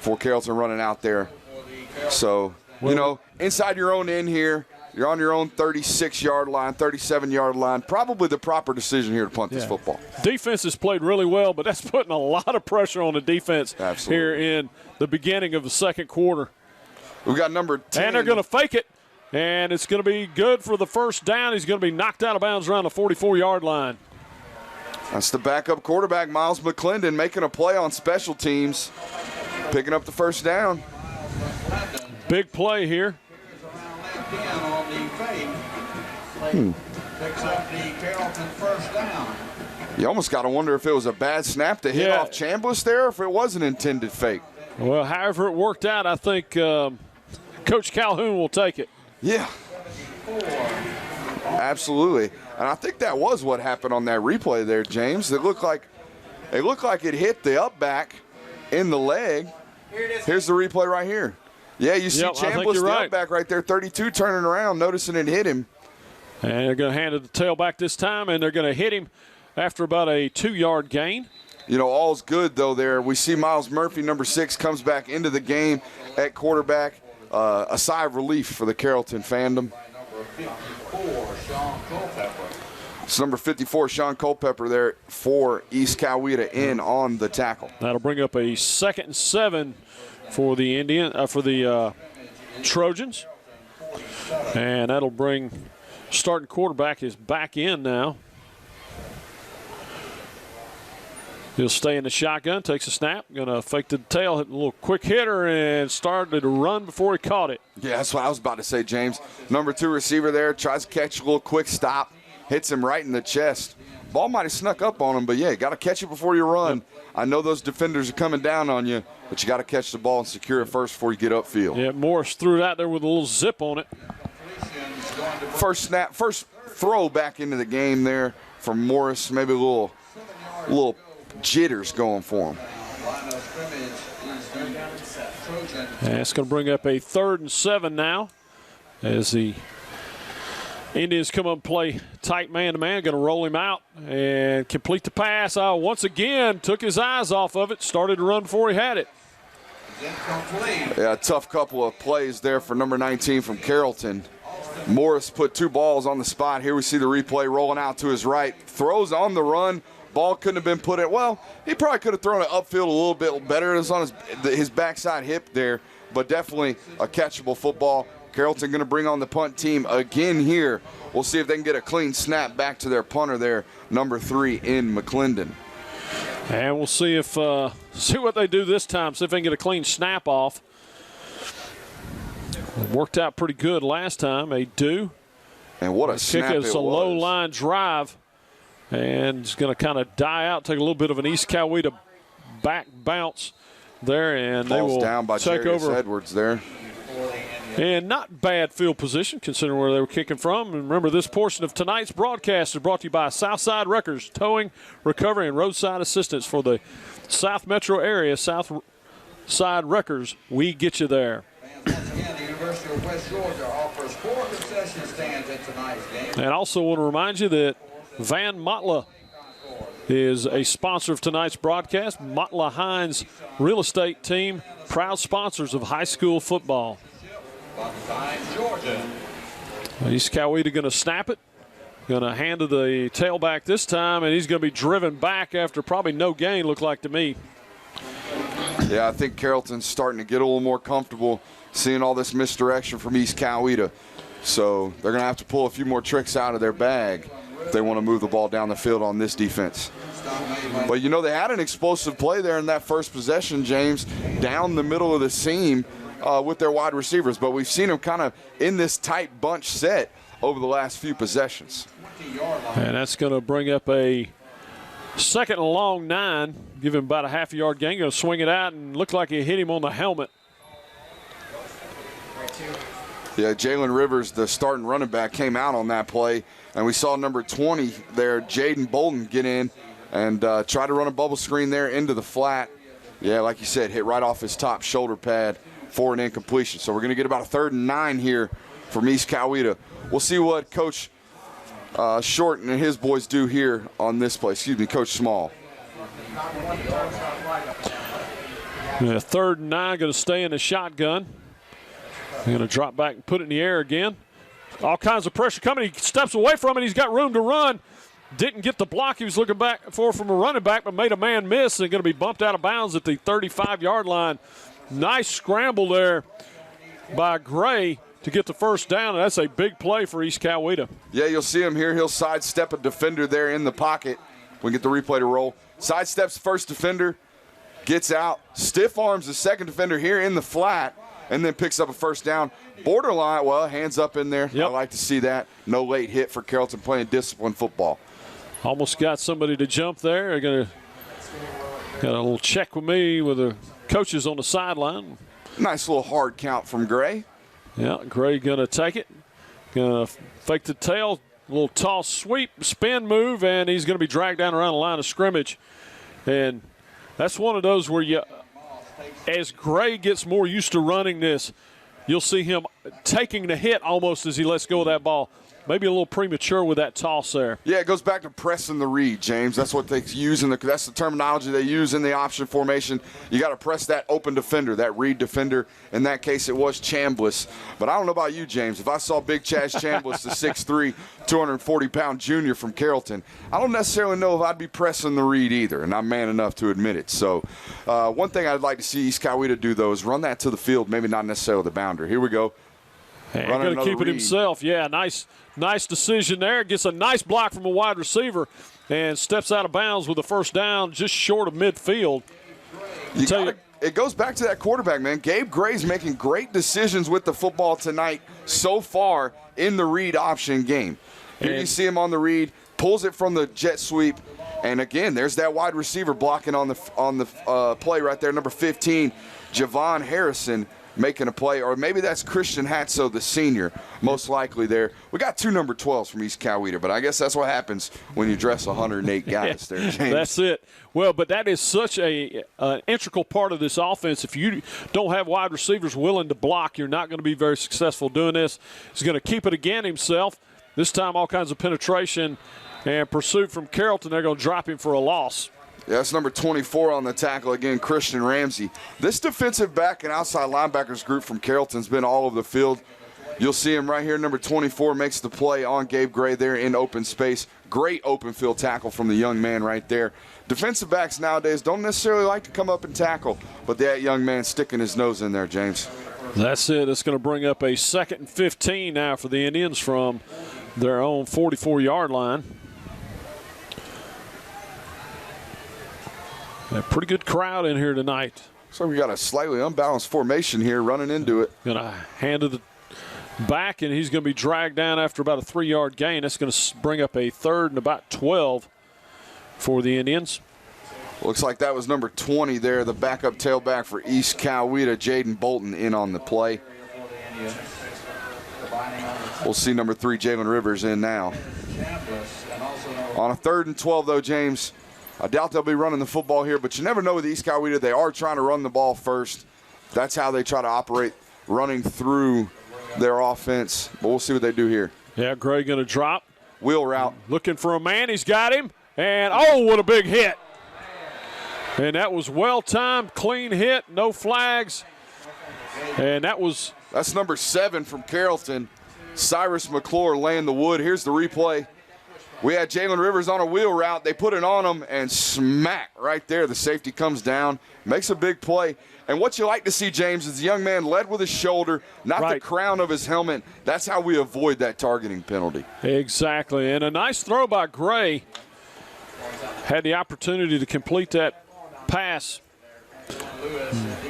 for Carrollton running out there. So, inside your own end here, you're on your own 36-yard line, 37-yard line. Probably the proper decision here to punt this football. Defense has played really well, but that's putting a lot of pressure on the defense here in the beginning of the second quarter. We got number 10. And they're going to fake it. and it's going to be good for the first down. He's going to be knocked out of bounds around the 44-yard line. That's the backup quarterback, Miles McClendon, making a play on special teams, picking up the first down. Big play here. Picks up the Carrollton first down. You almost got to wonder if it was a bad snap to hit off Chambliss there, or if it was an intended fake. Well, however it worked out, I think Coach Calhoun will take it. Yeah. Absolutely. And I think that was what happened on that replay there, James. It looked like it hit the up back in the leg. Here's the replay right here. Yeah, you see Chambliss, the up back right there, 32, turning around, noticing it hit him. And they're going to hand it the tailback this time, and they're going to hit him after about a 2-yard gain. You know, all's good, though, there. We see Miles Murphy, number 6, comes back into the game at quarterback. A sigh of relief for the Carrollton fandom. It's number 54, Sean Culpepper there for East Coweta in on the tackle. That'll bring up a 2nd and 7 for the Trojans. And that'll bring starting quarterback is back in now. He'll stay in the shotgun, takes a snap, going to fake the tail, hit a little quick hitter, and started to run before he caught it. Yeah, that's what I was about to say, James. Number 2 receiver there, tries to catch a little quick stop, hits him right in the chest. Ball might have snuck up on him, but, yeah, you got to catch it before you run. Yep. I know those defenders are coming down on you, but you got to catch the ball and secure it first before you get upfield. Yeah, Morris threw it out there with a little zip on it. First snap, first throw back into the game there from Morris, maybe a little jitters going for him. And it's going to bring up a 3rd and 7 now as the Indians come up and play tight man-to-man. Going to roll him out and complete the pass. Once again, took his eyes off of it, started to run before he had it. Yeah, a tough couple of plays there for number 19 from Carrollton. Morris put 2 balls on the spot. Here we see the replay rolling out to his right. Throws on the run. Ball couldn't have been put in. Well, he probably could have thrown it upfield a little bit better. It was on his backside hip there, but definitely a catchable football. Carrollton going to bring on the punt team again here. We'll see if they can get a clean snap back to their punter there, number 3 in McClendon. And we'll see if see what they do this time. See if they can get a clean snap off. It worked out pretty good last time. They do. And what a snap it was. It's a low line drive. And it's going to kind of die out, take a little bit of an East Coweta back bounce there, and they will down by take Jarius over. Edwards there. And not bad field position considering where they were kicking from. And remember, this portion of tonight's broadcast is brought to you by Southside Wreckers, towing, recovery, and roadside assistance for the South Metro area. Southside Wreckers, we get you there. The University of West Georgia offers 4 concession stands at tonight's game. And also want to remind you that Van Motla is a sponsor of tonight's broadcast. Motla Hines Real Estate Team, proud sponsors of high school football. East Coweta going to snap it. Going to hand to the tailback this time, and he's going to be driven back after probably no gain, looked like to me. Yeah, I think Carrollton's starting to get a little more comfortable seeing all this misdirection from East Coweta. So they're going to have to pull a few more tricks out of their bag if they want to move the ball down the field on this defense. But, you know, they had an explosive play there in that first possession, James, down the middle of the seam with their wide receivers. But we've seen them kind of in this tight bunch set over the last few possessions. And that's going to bring up a 2nd and long 9, give him about a half-a-yard gain. Going to swing it out and look like he hit him on the helmet. Yeah, Jalen Rivers, the starting running back, came out on that play. And we saw number 20 there, Jaden Bolden, get in and try to run a bubble screen there into the flat. Yeah, like you said, hit right off his top shoulder pad for an incompletion. So we're going to get about a 3rd and 9 here from East Coweta. We'll see what Coach Short and his boys do here on this play. Excuse me, Coach Small. Yeah, 3rd and 9, going to stay in the shotgun. Going to drop back and put it in the air again. All kinds of pressure coming. He steps away from it. He's got room to run. Didn't get the block he was looking back for from a running back, but made a man miss and going to be bumped out of bounds at the 35-yard line. Nice scramble there by Gray. to get the first down, and that's a big play for East Coweta. Yeah, you'll see him here. He'll sidestep a defender there in the pocket. We get the replay to roll. Sidesteps first defender, gets out, stiff arms the second defender here in the flat, and then picks up a first down. Borderline, well, hands up in there. Yep. I like to see that. No late hit for Carrollton playing disciplined football. Almost got somebody to jump there. They're going to got a little check with me with the coaches on the sideline. Nice little hard count from Gray. Yeah, Gray going to take it. Going to fake the tail, a little toss sweep, spin move, and he's going to be dragged down around the line of scrimmage. And that's one of those where as Gray gets more used to running this, you'll see him taking the hit almost as he lets go of that ball. Maybe a little premature with that toss there. Yeah, it goes back to pressing the read, James. That's what they use that's the terminology they use in the option formation. You got to press that open defender, that read defender. In that case, it was Chambliss. But I don't know about you, James. If I saw Big Chaz Chambliss, the 6'3", 240-pound junior from Carrollton, I don't necessarily know if I'd be pressing the read either, and I'm man enough to admit it. So one thing I'd like to see East Coweta do, though, is run that to the field, maybe not necessarily the boundary. Here we go. Going to keep it himself. Yeah, nice decision there. Gets a nice block from a wide receiver and steps out of bounds with a first down just short of midfield. It goes back to that quarterback, man. Gabe Gray's making great decisions with the football tonight so far in the read option game. Here you see him on the read, pulls it from the jet sweep, and again, there's that wide receiver blocking on the play right there, number 15, Javon Harrison, making a play, or maybe that's Christian Hatso, the senior, most likely there. We got two number 12s from East Coweta, but I guess that's what happens when you dress 108 guys there, James. That's it. Well, but that is such an integral part of this offense. If you don't have wide receivers willing to block, you're not going to be very successful doing this. He's going to keep it again himself. This time all kinds of penetration and pursuit from Carrollton. They're going to drop him for a loss. Yeah, that's number 24 on the tackle, again, Christian Ramsey. This defensive back and outside linebackers group from Carrollton's been all over the field. You'll see him right here. Number 24 makes the play on Gabe Gray there in open space. Great open field tackle from the young man right there. Defensive backs nowadays don't necessarily like to come up and tackle, but that young man sticking his nose in there, James. That's it. It's going to bring up a 2nd and 15 now for the Indians from their own 44-yard line. A pretty good crowd in here tonight. So we got a slightly unbalanced formation here running into it. Going to hand it back, and he's going to be dragged down after about a 3-yard gain. That's going to bring up a 3rd and about 12 for the Indians. Looks like that was number 20 there, the backup tailback for East Coweta, Jaden Bolton, in on the play. We'll see number 3, Jalen Rivers, in now. On a 3rd and 12, though, James, I doubt they'll be running the football here, but you never know with East Coweta. They are trying to run the ball first. That's how they try to operate, running through their offense. But we'll see what they do here. Yeah, Gray going to drop. Wheel route. Looking for a man. He's got him. And, oh, what a big hit. And that was well-timed, clean hit, no flags. And that's number 7 from Carrollton, Cyrus McClure laying the wood. Here's the replay. We had Jalen Rivers on a wheel route. They put it on him, and smack right there. The safety comes down, makes a big play. And what you like to see, James, is the young man led with his shoulder, not the crown of his helmet. That's how we avoid that targeting penalty. Exactly. And a nice throw by Gray. Had the opportunity to complete that pass.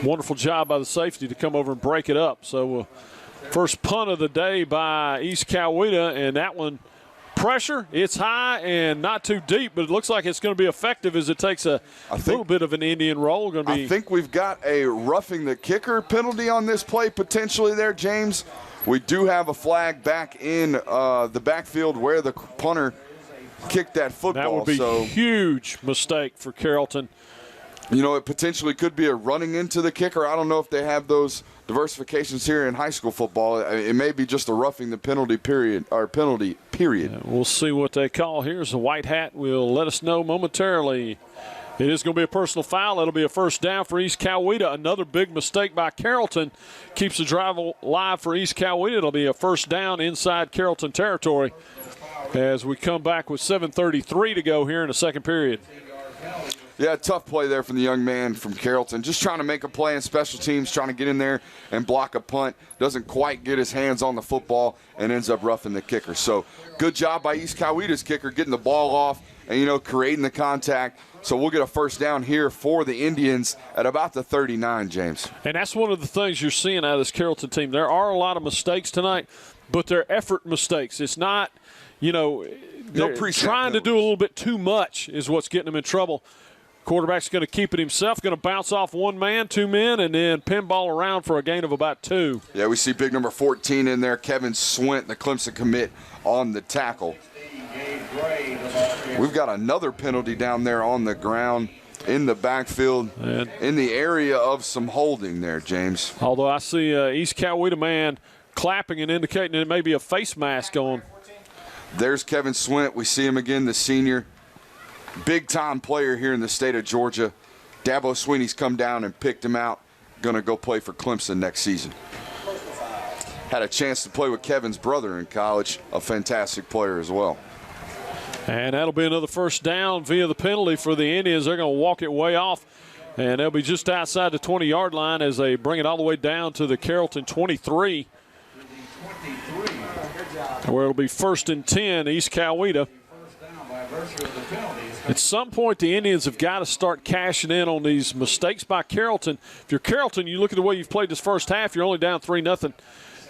Wonderful job by the safety to come over and break it up. So first punt of the day by East Coweta, and that one, pressure, it's high and not too deep, but it looks like it's going to be effective as it takes a little bit of an Indian roll. I think we've got a roughing the kicker penalty on this play potentially there, James. We do have a flag back in the backfield where the punter kicked that football. That would be a huge mistake for Carrollton. You know, it potentially could be a running into the kicker. I don't know if they have those diversifications here in high school football. It may be just a roughing the penalty period. Yeah, we'll see what they call here. The white hat will let us know momentarily. It is going to be a personal foul. It'll be a first down for East Coweta. Another big mistake by Carrollton keeps the drive alive for East Coweta. It'll be a first down inside Carrollton territory as we come back with 7:33 to go here in the second period. Yeah, tough play there from the young man from Carrollton. Just trying to make a play in special teams, trying to get in there and block a punt. Doesn't quite get his hands on the football and ends up roughing the kicker. So good job by East Coweta's kicker getting the ball off and, creating the contact. So we'll get a first down here for the Indians at about the 39, James. And that's one of the things you're seeing out of this Carrollton team. There are a lot of mistakes tonight, but they're effort mistakes. It's not, they're trying to do a little bit too much is what's getting them in trouble. Quarterback's going to keep it himself, going to bounce off one man, two men, and then pinball around for a gain of about 2. Yeah, we see big number 14 in there, Kevin Swint, the Clemson commit, on the tackle. We've got another penalty down there on the ground in the backfield, in the area of some holding there, James. Although I see East Coweta man clapping and indicating it may be a face mask on. There's Kevin Swint. We see him again, the senior. Big-time player here in the state of Georgia. Dabo Sweeney's come down and picked him out. Going to go play for Clemson next season. Had a chance to play with Kevin's brother in college, a fantastic player as well. And that'll be another first down via the penalty for the Indians. They're going to walk it way off, and they'll be just outside the 20-yard line as they bring it all the way down to the Carrollton 23, where it'll be 1st and 10, East Coweta. At some point, the Indians have got to start cashing in on these mistakes by Carrollton. If you're Carrollton, you look at the way you've played this first half, you're only down 3-0.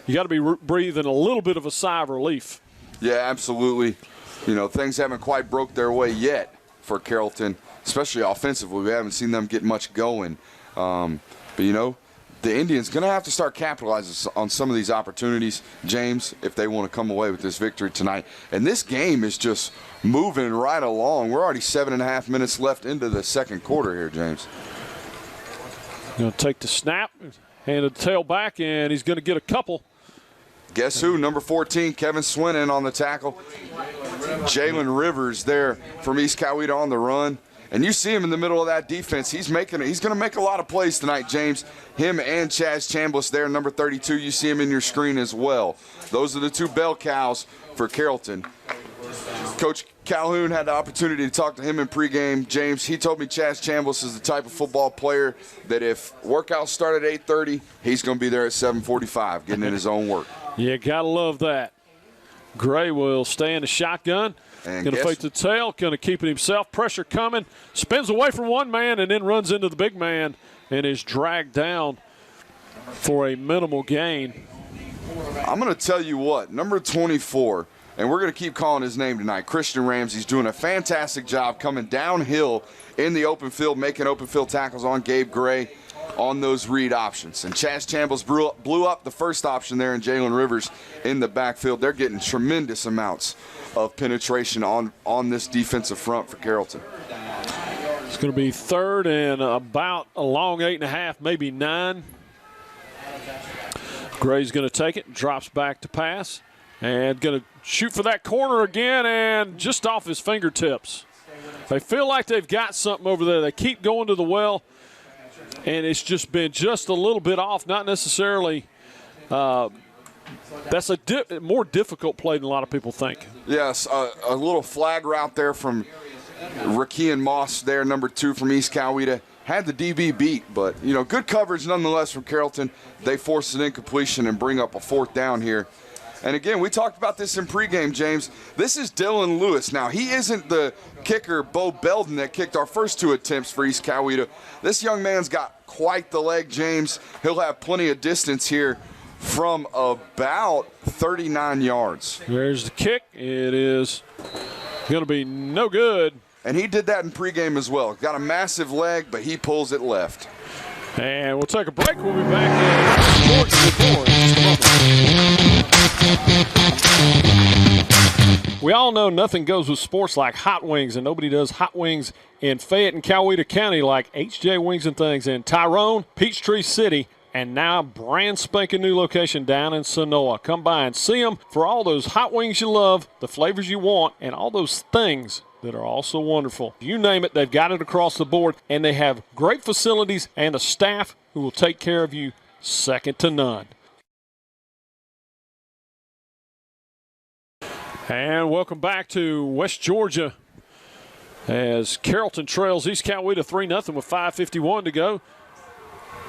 You got to be breathing a little bit of a sigh of relief. Yeah, absolutely. Things haven't quite broke their way yet for Carrollton, especially offensively. We haven't seen them get much going. But the Indians going to have to start capitalizing on some of these opportunities, James, if they want to come away with this victory tonight. And this game is just moving right along. We're already 7.5 minutes left into the second quarter here, James. Going to take the snap, hand the tail back, and he's going to get a couple. Guess who? Number 14, Kevin Swint in on the tackle. Jalen Rivers there from East Coweta on the run. And you see him in the middle of that defense. He's going to make a lot of plays tonight, James. Him and Chaz Chambliss there, number 32. You see him in your screen as well. Those are the two bell cows for Carrollton. Coach Calhoun had the opportunity to talk to him in pregame. James, he told me Chaz Chambliss is the type of football player that if workouts start at 8:30, he's going to be there at 7:45 getting in his own work. Yeah, got to love that. Gray will stay in the shotgun. Going to fake the tail, going to keep it himself. Pressure coming. Spins away from one man and then runs into the big man and is dragged down for a minimal gain. I'm going to tell you what, number 24, and we're going to keep calling his name tonight, Christian Ramsey's doing a fantastic job coming downhill in the open field, making open field tackles on Gabe Gray on those read options. And Chaz Chambliss blew up the first option there, and Jalen Rivers in the backfield. They're getting tremendous amounts of penetration on this defensive front for Carrollton. It's going to be 3rd and about a long 8.5, maybe 9. Gray's going to take it, drops back to pass, and going to shoot for that corner again, and just off his fingertips. They feel like they've got something over there. They keep going to the well, and it's just been just a little bit off, not necessarily that's a more difficult play than a lot of people think. Yes, a little flag route there from Rakeem Moss there, number 2 from East Coweta. Had the DB beat, but, good coverage nonetheless from Carrollton. They force an incompletion and bring up a 4th down here. And, again, we talked about this in pregame, James. This is Dylan Lewis. Now, he isn't the kicker, Bo Belden, that kicked our first 2 attempts for East Coweta. This young man's got quite the leg, James. He'll have plenty of distance here from about 39 yards. There's the kick. It is going to be no good. And he did that in pregame as well. Got a massive leg, but he pulls it left. And we'll take a break. We'll be back in Sports Report in just a moment. We all know nothing goes with sports like hot wings, and nobody does hot wings in Fayette and Coweta County like H.J. Wings and Things in Tyrone, Peachtree City, and now brand spanking new location down in Sonoa. Come by and see them for all those hot wings you love, the flavors you want, and all those things that are also wonderful. You name it, they've got it across the board, and they have great facilities and a staff who will take care of you second to none. And welcome back to West Georgia as Carrollton trails East Coweta 3-0 with 5:51 to go.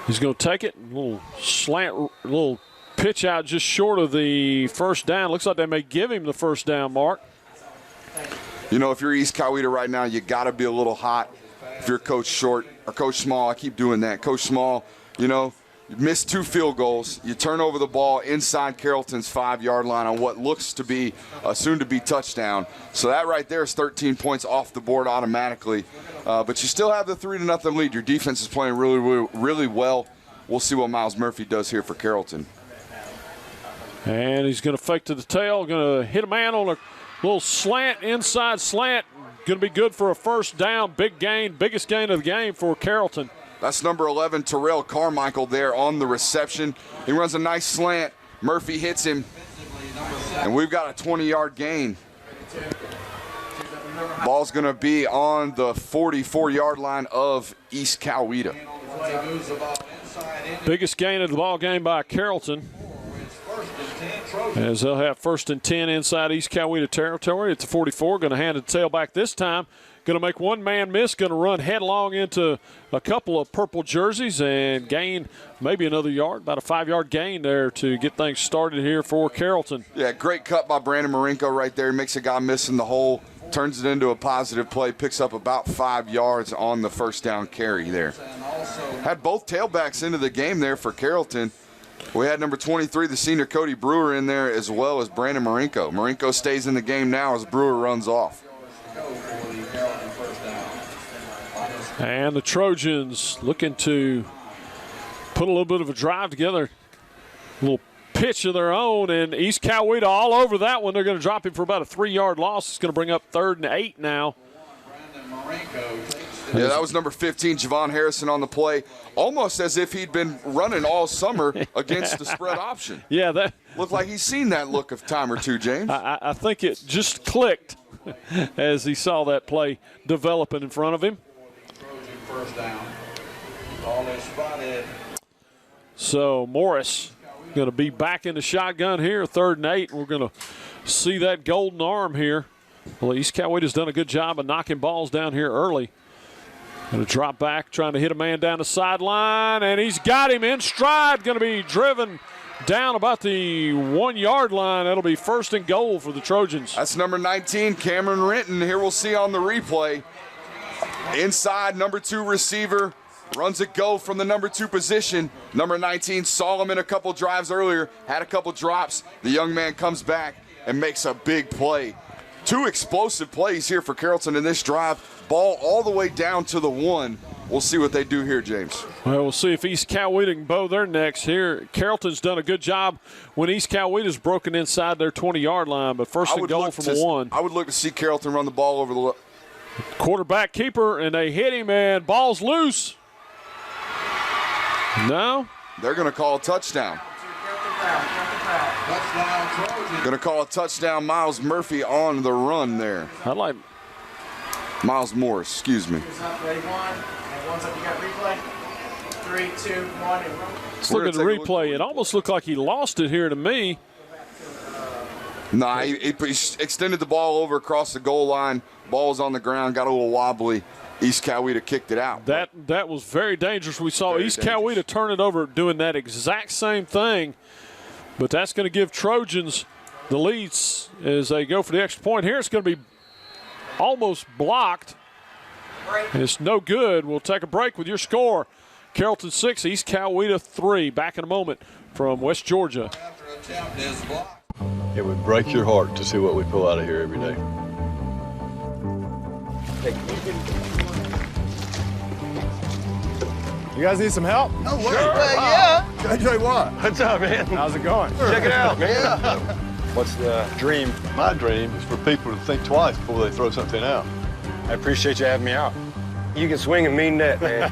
He's going to take it. A little slant, a little pitch out just short of the first down. Looks like they may give him the first down, Mark. You know, if you're East Coweta right now, you got to be a little hot. If you're Coach Short or Coach Small, I keep doing that. Coach Small, you know, you missed 2 field goals. You turn over the ball inside Carrollton's 5-yard line on what looks to be a soon-to-be touchdown. So that right there is 13 points off the board automatically. But you still have the 3-0 lead. Your defense is playing really, really, really well. We'll see what Miles Murphy does here for Carrollton. And he's going to fake to the tail, going to hit a man on a little slant, inside slant. Going to be good for a first down. Big gain, biggest gain of the game for Carrollton. That's number 11, Terrell Carmichael, there on the reception. He runs a nice slant. Murphy hits him, and we've got a 20-yard gain. Ball's going to be on the 44-yard line of East Coweta. Biggest gain of the ball game by Carrollton, as they'll have 1st and 10 inside East Coweta territory at the 44. Going to hand the tail back this time. Going to make one man miss, going to run headlong into a couple of purple jerseys and gain maybe another yard, about a 5-yard gain there to get things started here for Carrollton. Yeah, great cut by Brandon Marinko right there. Makes a guy miss in the hole, turns it into a positive play, picks up about 5 yards on the first down carry there. Had both tailbacks into the game there for Carrollton. We had number 23, the senior Cody Brewer, in there as well as Brandon Marinko. Marinko stays in the game now as Brewer runs off. And the Trojans looking to put a little bit of a drive together. A little pitch of their own, and East Coweta all over that one. They're going to drop him for about a 3-yard loss. It's going to bring up 3rd and 8 now. Yeah, that was number 15, Javon Harrison, on the play, almost as if he'd been running all summer against the spread option. Yeah, that looked like he's seen that look a time or two, James. I think it just clicked as he saw that play developing in front of him. First down. Ball is spotted. So Morris going to be back in the shotgun here, 3rd and 8. We're going to see that golden arm here. Well, East Coweta's done a good job of knocking balls down here early. Going to drop back, trying to hit a man down the sideline, and he's got him in stride. Going to be driven down about the 1-yard line. That'll be 1st and goal for the Trojans. That's number 19, Cameron Renton. Here we'll see on the replay. Inside, number 2 receiver, runs a go from the number 2 position. Number 19 saw him in a couple drives earlier, had a couple drops. The young man comes back and makes a big play. 2 explosive plays here for Carrollton in this drive. Ball all the way down to the 1. We'll see what they do here, James. Well, we'll see if East Coweta can bow their necks here. Carrollton's done a good job when East Coweta's broken inside their 20-yard line, but 1st and goal from a 1. I would look to see Carrollton run the ball over the quarterback keeper, and they hit him, and ball's loose. No. They're going to call a touchdown. Going to call a touchdown, Miles Murphy on the run there. I like Miles Morris, excuse me. Ready, 1, and 1 up, you got replay. 3, 2, 1, and run. Let's look at the replay. It almost looked like he lost it here to me. Nah, he extended the ball over across the goal line. Ball's on the ground, got a little wobbly. East Coweta kicked it out. That was very dangerous. We saw East Coweta turn it over doing that exact same thing. But that's going to give Trojans the leads as they go for the extra point. Here it's going to be almost blocked. It's no good. We'll take a break with your score. Carrollton 6, East Coweta 3. Back in a moment from West Georgia. It would break your heart to see what we pull out of here every day. You guys need some help? Oh, sure. Yeah. Can I tell you what? What's up, man? How's it going? Check it out, man. Yeah. What's the dream? My dream is for people to think twice before they throw something out. I appreciate you having me out. You can swing a mean net, man.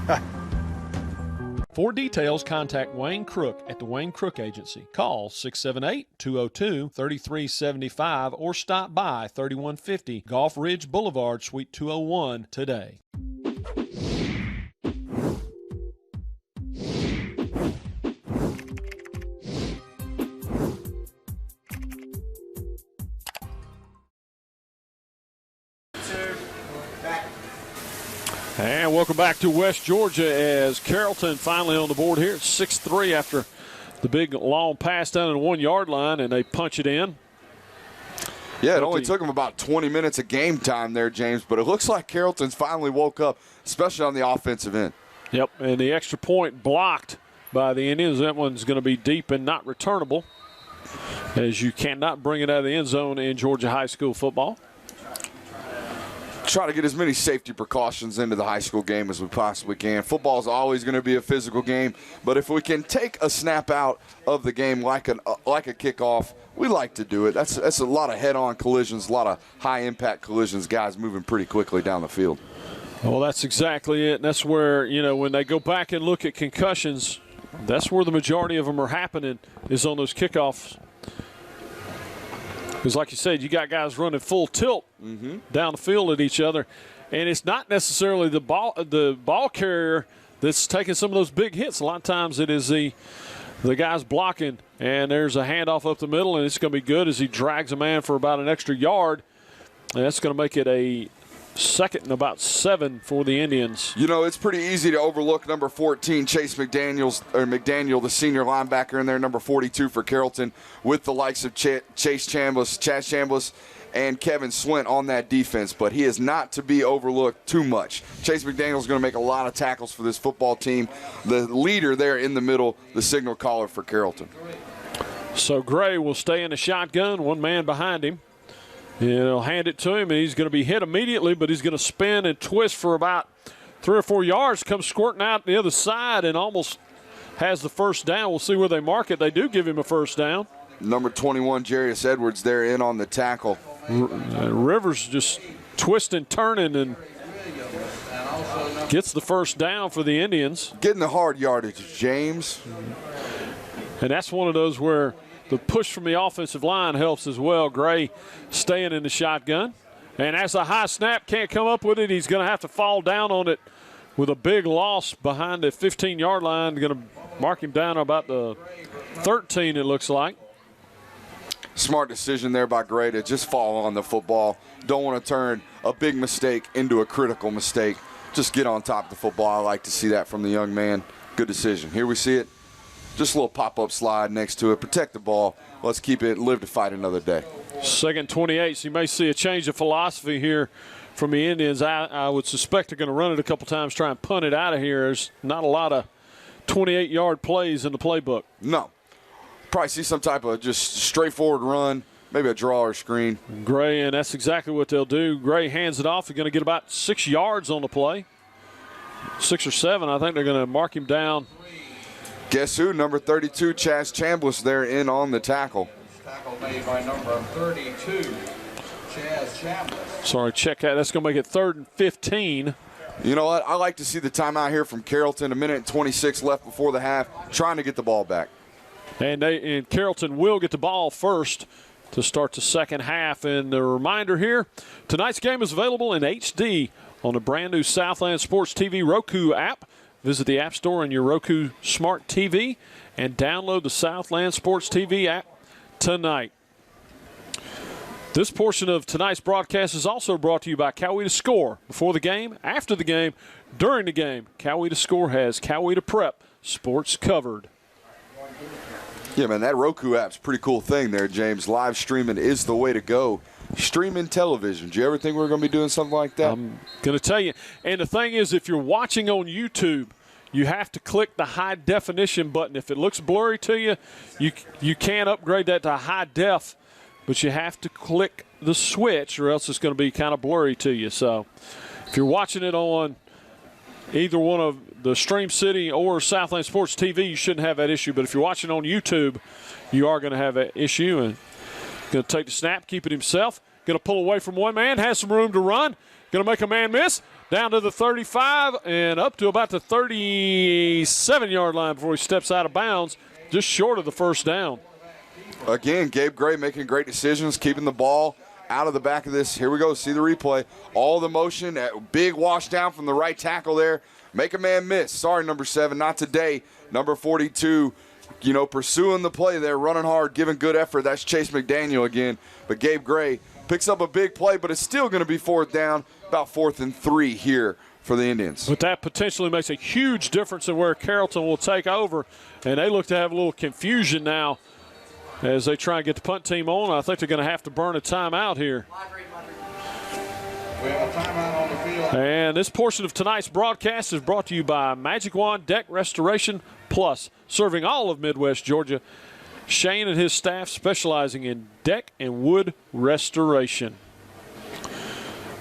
For details, contact Wayne Crook at the Wayne Crook Agency. Call 678-202-3375 or stop by 3150 Gulf Ridge Boulevard, Suite 201 today. Back. And welcome back to West Georgia as Carrollton finally on the board here. It's 6-3 after the big long pass down to the 1 yard line, and they punch it in. Yeah, it only took them about 20 minutes of game time there, James, but it looks like Carrollton's finally woke up, especially on the offensive end. Yep, and the extra point blocked by the Indians. That one's going to be deep and not returnable, as you cannot bring it out of the end zone in Georgia high school football. Try to get as many safety precautions into the high school game as we possibly can. Football is always going to be a physical game, but if we can take a snap out of the game like a kickoff, we like to do it. That's a lot of head-on collisions, a lot of high-impact collisions, guys moving pretty quickly down the field. Well, that's exactly it. And that's where, when they go back and look at concussions, that's where the majority of them are happening, is on those kickoffs. Because like you said, you got guys running full tilt down the field at each other, and it's not necessarily the ball carrier that's taking some of those big hits. A lot of times it is the guy's blocking, and there's a handoff up the middle, and it's going to be good as he drags a man for about an extra yard. And that's going to make it a 2nd and about 7 for the Indians. It's pretty easy to overlook number 14, Chase McDaniel, the senior linebacker in there, number 42 for Carrollton, with the likes of Chaz Chambliss, and Kevin Swint on that defense. But he is not to be overlooked too much. Chase McDaniel is going to make a lot of tackles for this football team. The leader there in the middle, the signal caller for Carrollton. So Gray will stay in the shotgun, one man behind him. He'll hand it to him, and he's going to be hit immediately, but he's going to spin and twist for about 3 or 4 yards, comes squirting out the other side and almost has the first down. We'll see where they mark it. They do give him a first down. Number 21, Jarius Edwards, there in on the tackle. Rivers just twisting, turning, and gets the first down for the Indians. Getting the hard yardage, James. And that's one of those where the push from the offensive line helps as well. Gray staying in the shotgun. And as a high snap, can't come up with it. He's going to have to fall down on it with a big loss behind the 15-yard line. Going to mark him down about the 13, it looks like. Smart decision there by Gray to just fall on the football. Don't want to turn a big mistake into a critical mistake. Just get on top of the football. I like to see that from the young man. Good decision. Here we see it. Just a little pop-up slide next to it. Protect the ball. Let's keep it, live to fight another day. 2nd 28, so you may see a change of philosophy here from the Indians. I would suspect they're going to run it a couple times, try and punt it out of here. There's not a lot of 28-yard plays in the playbook. No. Probably see some type of just straightforward run, maybe a draw or screen. Gray, and that's exactly what they'll do. Gray hands it off. They're going to get about 6 yards on the play. 6 or 7. I think they're going to mark him down. Guess who? Number 32, Chaz Chambliss, there in on the tackle. Tackle made by number 32, Chaz Chambliss. Sorry, check that. That's going to make it 3rd and 15. You know what? I like to see the timeout here from Carrollton. 1:26 left before the half, trying to get the ball back. And Carrollton will get the ball first to start the second half. And the reminder here, tonight's game is available in HD on the brand new Southland Sports TV Roku app. Visit the App Store on your Roku Smart TV and download the Southland Sports TV app tonight. This portion of tonight's broadcast is also brought to you by Coweta Score. Before the game, after the game, during the game, Coweta Score has Coweta Prep sports covered. Yeah, man, that Roku app's a pretty cool thing there, James. Live streaming is the way to go. Streaming television. Do you ever think we were going to be doing something like that? I'm going to tell you. And the thing is, if you're watching on YouTube, you have to click the high definition button. If it looks blurry to you, you can't upgrade that to high def, but you have to click the switch or else it's going to be kind of blurry to you. So if you're watching it on either one of the Stream City or Southland Sports TV, you shouldn't have that issue. But if you're watching on YouTube, you are going to have that issue. And going to take the snap, keep it himself. Going to pull away from one man, has some room to run. Going to make a man miss. Down to the 35 and up to about the 37-yard line before he steps out of bounds, just short of the first down. Again, Gabe Gray making great decisions, keeping the ball out of the back of this. Here we go. See the replay. All the motion. Big wash down from the right tackle there. Make a man miss. Sorry, number 7. Not today. Number 42, pursuing the play there, running hard, giving good effort. That's Chase McDaniel again. But Gabe Gray picks up a big play, but it's still going to be 4th down, about 4th and 3 here for the Indians. But that potentially makes a huge difference in where Carrollton will take over, and they look to have a little confusion now as they try and get the punt team on. I think they're going to have to burn a timeout here. We have a timeout on the field. And this portion of tonight's broadcast is brought to you by Magic Wand Deck Restoration Plus, serving all of Midwest Georgia. Shane and his staff specializing in deck and wood restoration.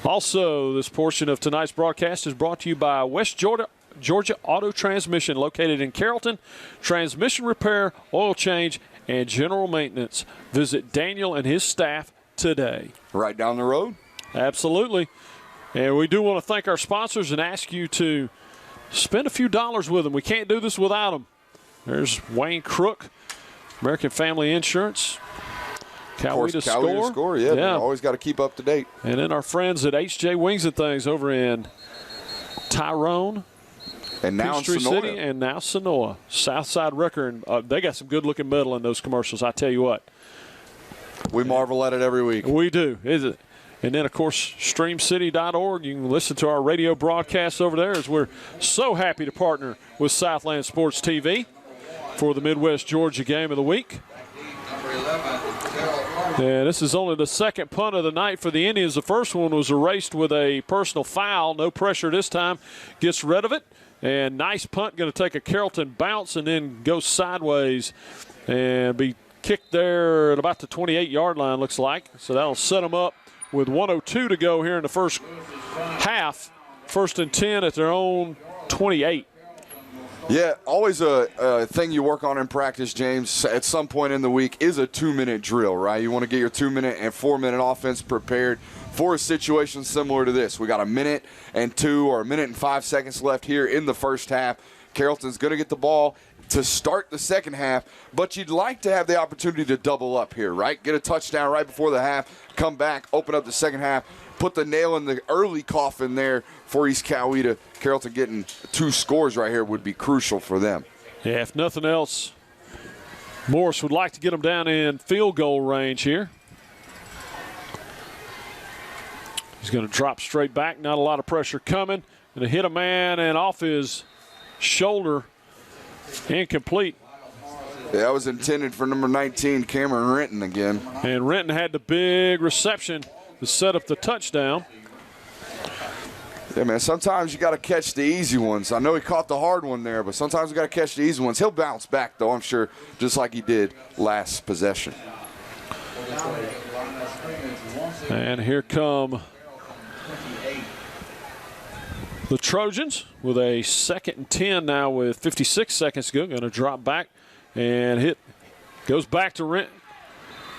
Also, this portion of tonight's broadcast is brought to you by West Georgia Auto Transmission, located in Carrollton. Transmission repair, oil change, and general maintenance. Visit Daniel and his staff today. Right down the road. Absolutely. And we do want to thank our sponsors and ask you to spend a few dollars with them. We can't do this without them. There's Wayne Crook, American Family Insurance, Coweta Score. Yeah. Always got to keep up to date. And then our friends at HJ Wings and Things over in Tyrone, and now Peachtree in Sonora. City, and now Sonora. Southside Record. They got some good-looking metal in those commercials, I tell you what. We marvel at it every week. We do. Is it? And then, of course, streamcity.org. You can listen to our radio broadcasts over there, as we're so happy to partner with Southland Sports TV for the Midwest Georgia Game of the Week. And this is only the second punt of the night for the Indians. The first one was erased with a personal foul. No pressure this time. Gets rid of it. And nice punt. Going to take a Carrollton bounce and then go sideways and be kicked there at about the 28-yard line, looks like. So that'll set them up with 1:02 to go here in the first half. 1st and 10 at their own 28. Yeah, always a thing you work on in practice, James, at some point in the week is a 2-minute drill, right? You want to get your 2-minute and 4-minute offense prepared for a situation similar to this. We got a minute and 2 or a minute and 5 seconds left here in the first half. Carrollton's going to get the ball to start the second half, but you'd like to have the opportunity to double up here, right? Get a touchdown right before the half, come back, open up the second half, put the nail in the early coffin there for East Coweta. Carrollton getting 2 scores right here would be crucial for them. Yeah, if nothing else, Morris would like to get them down in field goal range here. He's going to drop straight back, not a lot of pressure coming. Going to hit a man and off his shoulder, incomplete. Yeah, that was intended for number 19, Cameron Renton again. And Renton had the big reception to set up the touchdown. Yeah, man, sometimes you got to catch the easy ones. I know he caught the hard one there, but sometimes you got to catch the easy ones. He'll bounce back, though, I'm sure, just like he did last possession. And here come the Trojans with a 2nd and 10 now with 56 seconds to go. Going to drop back and hit. Goes back to Renton.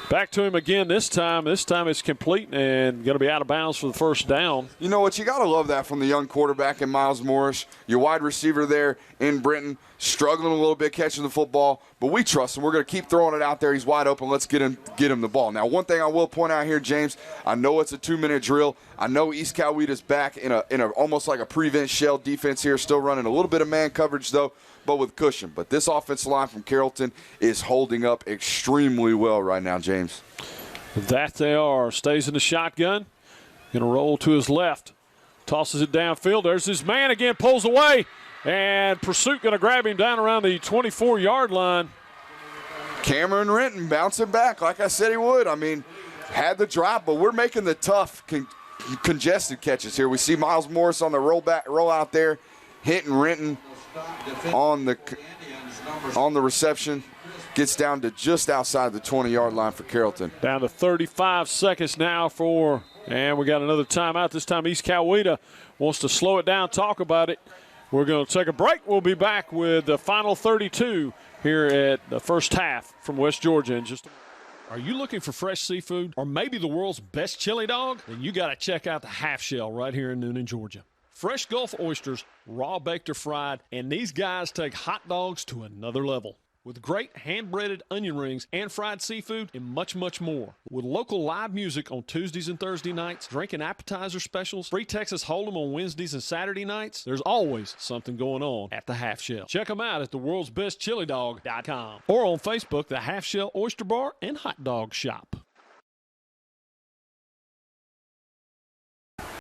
Back to him again this time. This time it's complete and going to be out of bounds for the first down. You know what? You got to love that from the young quarterback in Miles Morris. Your wide receiver there in Brenton, struggling a little bit catching the football, but we trust him. We're going to keep throwing it out there. He's wide open. Let's get him the ball. Now, one thing I will point out here, James, I know it's a 2-minute drill. I know East Coweta's back in a almost like a prevent shell defense here, still running a little bit of man coverage, though, but with cushion. But this offensive line from Carrollton is holding up extremely well right now, James. That they are. Stays in the shotgun. Going to roll to his left. Tosses it downfield. There's his man again. Pulls away. And Pursuit going to grab him down around the 24-yard line. Cameron Renton bouncing back like I said he would. I mean, had the drop, but we're making the tough, congested catches here. We see Miles Morris on the roll out there, hitting Renton on the reception. Gets down to just outside the 20-yard line for Carrollton. Down to 35 seconds now and we got another timeout. This time East Coweta wants to slow it down, talk about it. We're going to take a break. We'll be back with the final 32 here at the first half from West Georgia in just a moment. Are you looking for fresh seafood or maybe the world's best chili dog? Then you got to check out the Half Shell right here in Noonan, Georgia. Fresh Gulf oysters, raw baked or fried, and these guys take hot dogs to another level. With great hand-breaded onion rings and fried seafood and much, much more. With local live music on Tuesdays and Thursday nights, drink and appetizer specials, free Texas Hold'em on Wednesdays and Saturday nights, there's always something going on at the Half Shell. Check them out at theworldsbestchilidog.com or on Facebook, the Half Shell Oyster Bar and Hot Dog Shop.